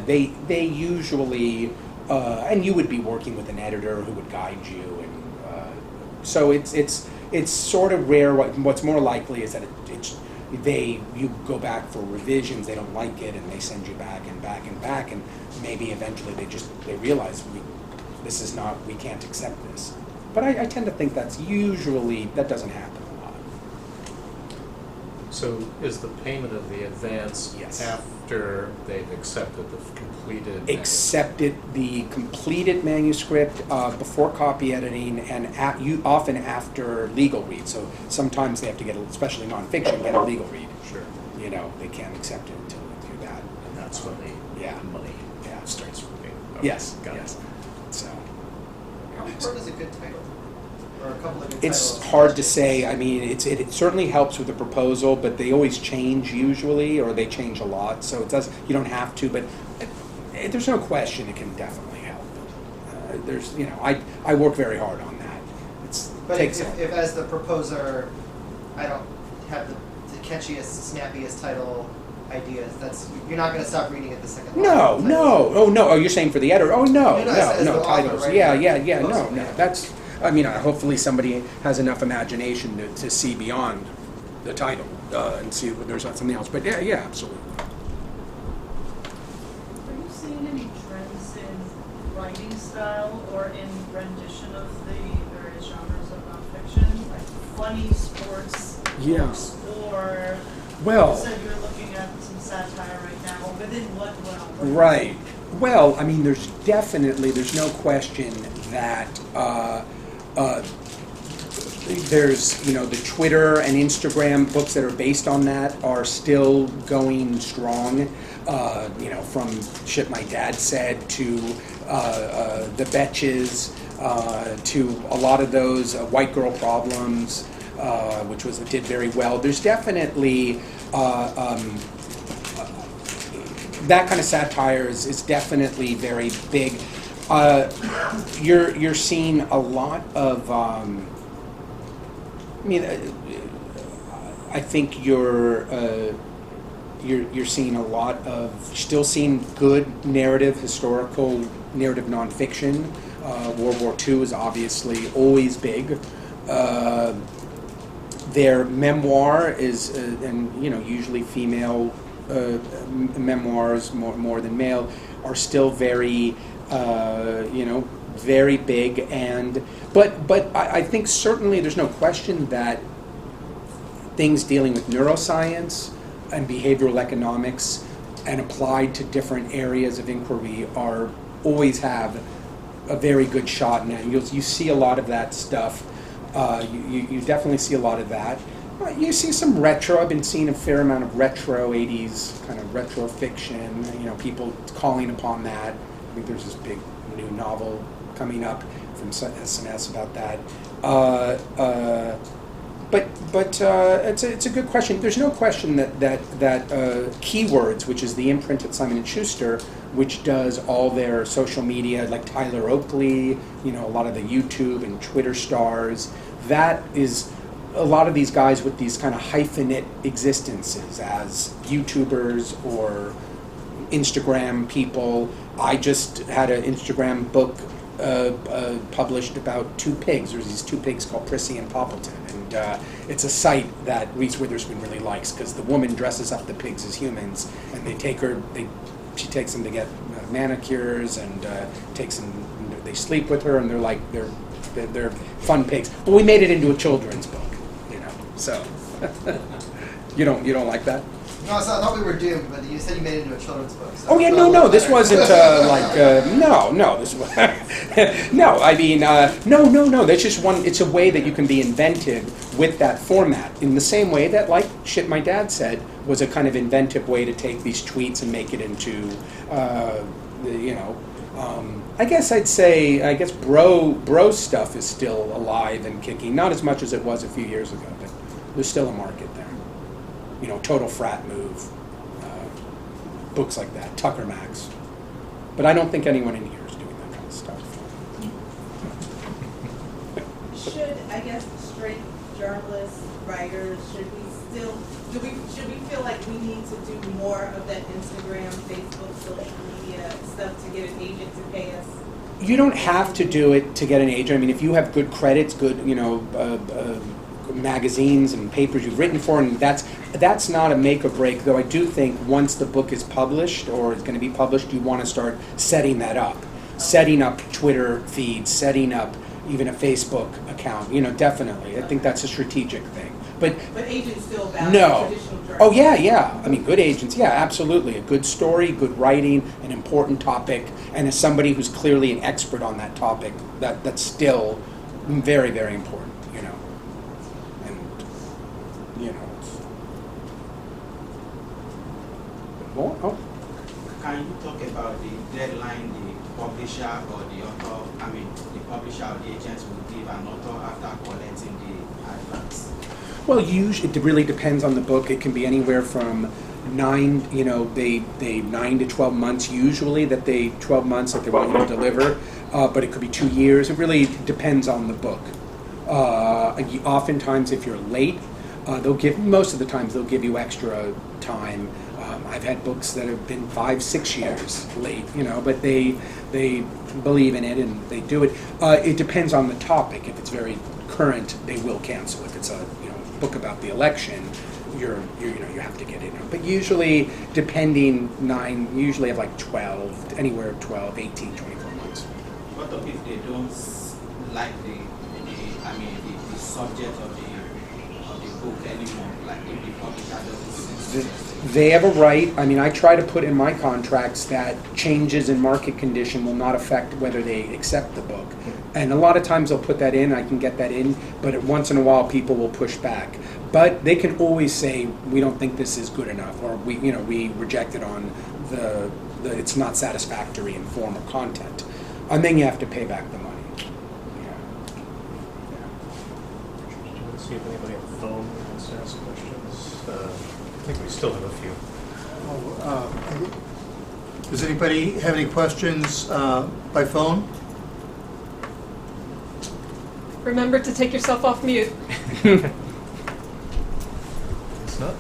They usually, and you would be working with an editor who would guide you, and so it's sort of rare. What's more likely is that you go back for revisions, they don't like it, and they send you back and back and back, and maybe eventually they realize we can't accept this. But I tend to think that doesn't happen a lot. So is the payment of the advance Yes. after they've accepted the completed Accepted the completed manuscript before copy editing, and often after legal read. So sometimes they have to get, especially nonfiction, get a legal read. Sure. They can't accept it until they do that. And that's when the money starts moving. Okay, Yes. got it. Yes. So How important is a good title? Or a couple of good it's titles? hard to say. I mean, it certainly helps with the proposal, but they always change usually, or they change a lot. So it does. You don't have to, but there's no question it can definitely help. I work very hard on that. But if as the proposer, I don't have the catchiest, snappiest title ideas, you're not going to stop reading it the second line. No. Oh, no. Oh, you're saying for the editor? Oh, no. As the author, Titles. right? Yeah. Proposal, No. That's. I mean, hopefully somebody has enough imagination to see beyond the title and see if there's something else. But yeah, absolutely. Are you seeing any trends in writing style or in rendition of the various genres of nonfiction, like funny sports Yeah. books, or Well. you said you're looking at some satire right now, within what realm? Right. Well, I mean, there's no question that there's, the Twitter and Instagram books that are based on that are still going strong. From Shit My Dad Said to The Betches to a lot of those White Girl Problems, which did very well. There's definitely that kind of satire is definitely very big. You're seeing a lot of. I think you're seeing a lot of, still seeing good historical narrative nonfiction. World War II is obviously always big. Their memoir is, and usually female memoirs more than male are still very, very big. But I think certainly there's no question that things dealing with neuroscience and behavioral economics and applied to different areas of inquiry always have a very good shot in it. You see a lot of that stuff. You definitely see a lot of that. You see some retro. I've been seeing a fair amount of retro 80s kind of retro fiction. People calling upon that. I think there's this big new novel coming up from SNS about that. But it's a good question. There's no question that Keywords, which is the imprint at Simon & Schuster, which does all their social media, like Tyler Oakley, a lot of the YouTube and Twitter stars, that is a lot of these guys with these kind of hyphenate existences as YouTubers or Instagram people. I just had an Instagram book published about two pigs. There's these two pigs called Prissy and Poppleton, and it's a site that Reese Witherspoon really likes because the woman dresses up the pigs as humans, and she takes them to get manicures and they sleep with her, and they're fun pigs. But we made it into a children's book, so you don't like that? No, so I thought we were doomed, but you said you made it into a children's book. So Oh yeah, no, this wasn't this was no. I mean, no. That's just one. It's a way that you can be inventive with that format, in the same way that, like Shit My Dad Said, was a kind of inventive way to take these tweets and make it into, I guess bro stuff is still alive and kicking. Not as much as it was a few years ago, but there's still a market there. Total Frat Move, books like that, Tucker Max. But I don't think anyone in here is doing that kind of stuff. Should, I guess, straight journalists, writers, should we feel like we need to do more of that Instagram, Facebook, social media stuff to get an agent to pay us? You don't have to do it to get an agent. I mean, if you have good credits, good, magazines and papers you've written for, and that's not a make or break, though I do think once the book is published or is going to be published, you want to start setting that up. Setting up Twitter feeds, setting up even a Facebook account, definitely. I think that's a strategic thing. But agents still value no. traditional journalism. Oh, yeah. I mean, good agents, yeah, absolutely. A good story, good writing, an important topic, and as somebody who's clearly an expert on that topic, that's still very, very important, More? Oh. Can you talk about the deadline the publisher or the author, the publisher or the agents will give an author after collecting the advance? Well, usually it really depends on the book. It can be anywhere from 9 to 12 months usually 12 months that they want you to deliver, but it could be 2 years. It really depends on the book. Oftentimes, if you're late, most of the times they'll give you extra time. I've had books that have been 5-6 years late, but they believe in it and they do it. It depends on the topic. If it's very current, they will cancel. If it's a book about the election, you have to get in. But usually, usually have like 12, anywhere 12, 18, 24 months. What if they don't like the subject of the book anymore? Like if the publisher doesn't. They have a right. I try to put in my contracts that changes in market condition will not affect whether they accept the book. And a lot of times they'll put that in, I can get that in, but once in a while people will push back. But they can always say, we don't think this is good enough, or we reject it on the it's not satisfactory in form or content. And then you have to pay back the money. Let's see if anybody on the phone wants to ask questions. I think we still have a few. Does anybody have any questions by phone? Remember to take yourself off mute. It's not?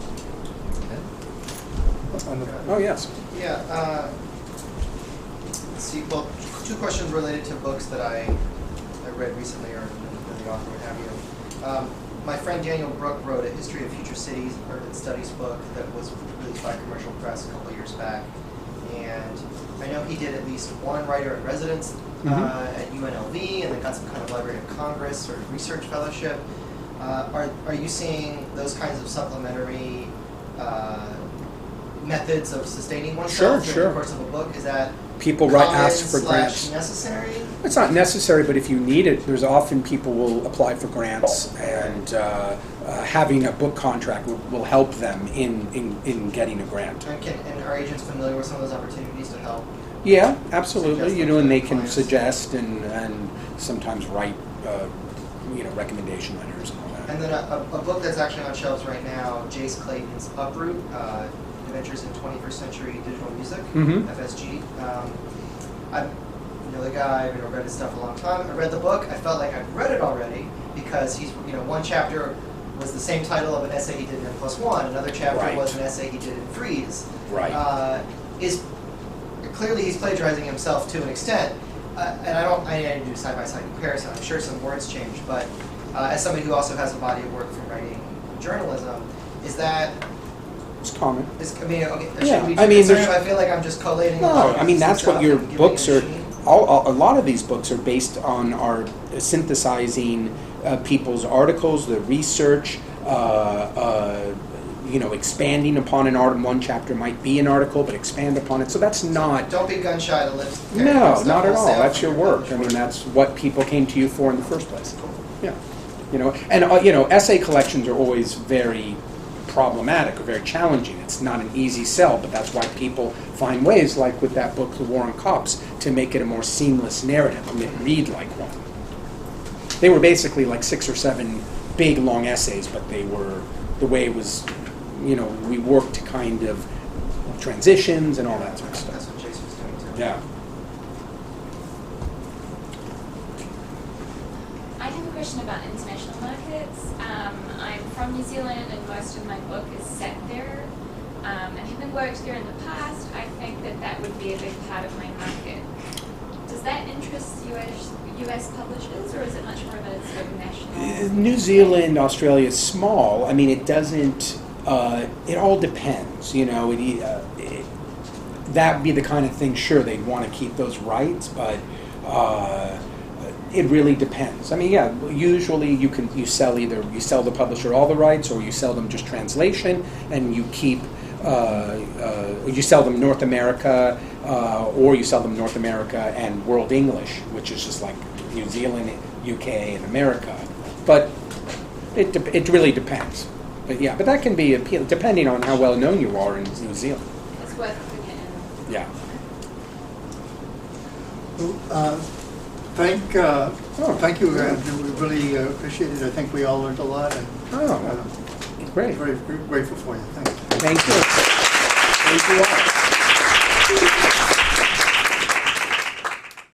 Oh, yes. Yeah. Let's see. Well, 2 questions related to books that I read recently, or the author, what have you. My friend Daniel Brooke wrote a History of Future Cities urban studies book that was released by Commercial Press a couple years back. And I know he did at least one writer in residence at UNLV, and then got some kind of Library of Congress sort of research fellowship. Are you seeing those kinds of supplementary methods of sustaining oneself during the course of a book? Is that people ask for grants? Necessary? It's not necessary, but if you need it, there's often people will apply for grants, and having a book contract will help them in getting a grant. And are agents familiar with some of those opportunities to help? Yeah, absolutely. And they can clients. suggest and sometimes write recommendation letters and all that. And then a book that's actually on shelves right now, Jace Clayton's Uproot, Adventures in 21st Century Digital Music, FSG. I know the guy, I've read his stuff a long time. I read the book, I felt like I'd read it already, because he's, one chapter was the same title of an essay he did in N+1, another chapter was an essay he did in Freeze. Right. Clearly he's plagiarizing himself to an extent, and I didn't do side-by-side comparison, I'm sure some words change, but as somebody who also has a body of work from writing journalism, is that... It's common. I feel like I'm just collating. No, that's what your books are. A lot of these books are based on our synthesizing people's articles, the research, expanding upon an article. One chapter might be an article, but expand upon it. So that's not. Don't be gun shy to lift. No, not at all. That's your work. That's what people came to you for in the first place. Yeah, essay collections are always very problematic or very challenging. It's not an easy sell, but that's why people find ways, like with that book, The War on Cops, to make it a more seamless narrative and read like one. They were basically like 6 or 7 big, long essays, but they were, the way it was, we worked to kind of transitions and all that sort of stuff. That's what Jason was doing too. Yeah. I have a question about international markets. I'm from New Zealand and most of my book is set there. And having worked there in the past, I think that that would be a big part of my market. Does that interest US publishers, or is it much more of a sort of national? New Zealand, Australia is small. I mean, it doesn't. It all depends. You know, that would be the kind of thing. Sure, they'd want to keep those rights, but it really depends. I mean, yeah, usually you sell the publisher all the rights, or you sell them just translation, and you keep. You sell them North America, or you sell them North America and World English, which is just like New Zealand, UK, and America. But it really depends. But yeah, but that can be appealing depending on how well known you are in New Zealand. It's worth putting it in. Yeah. Thank you, Andrew. We really appreciate it. I think we all learned a lot. And, great. Very grateful for you. Thank you. Thank you. Thank you all.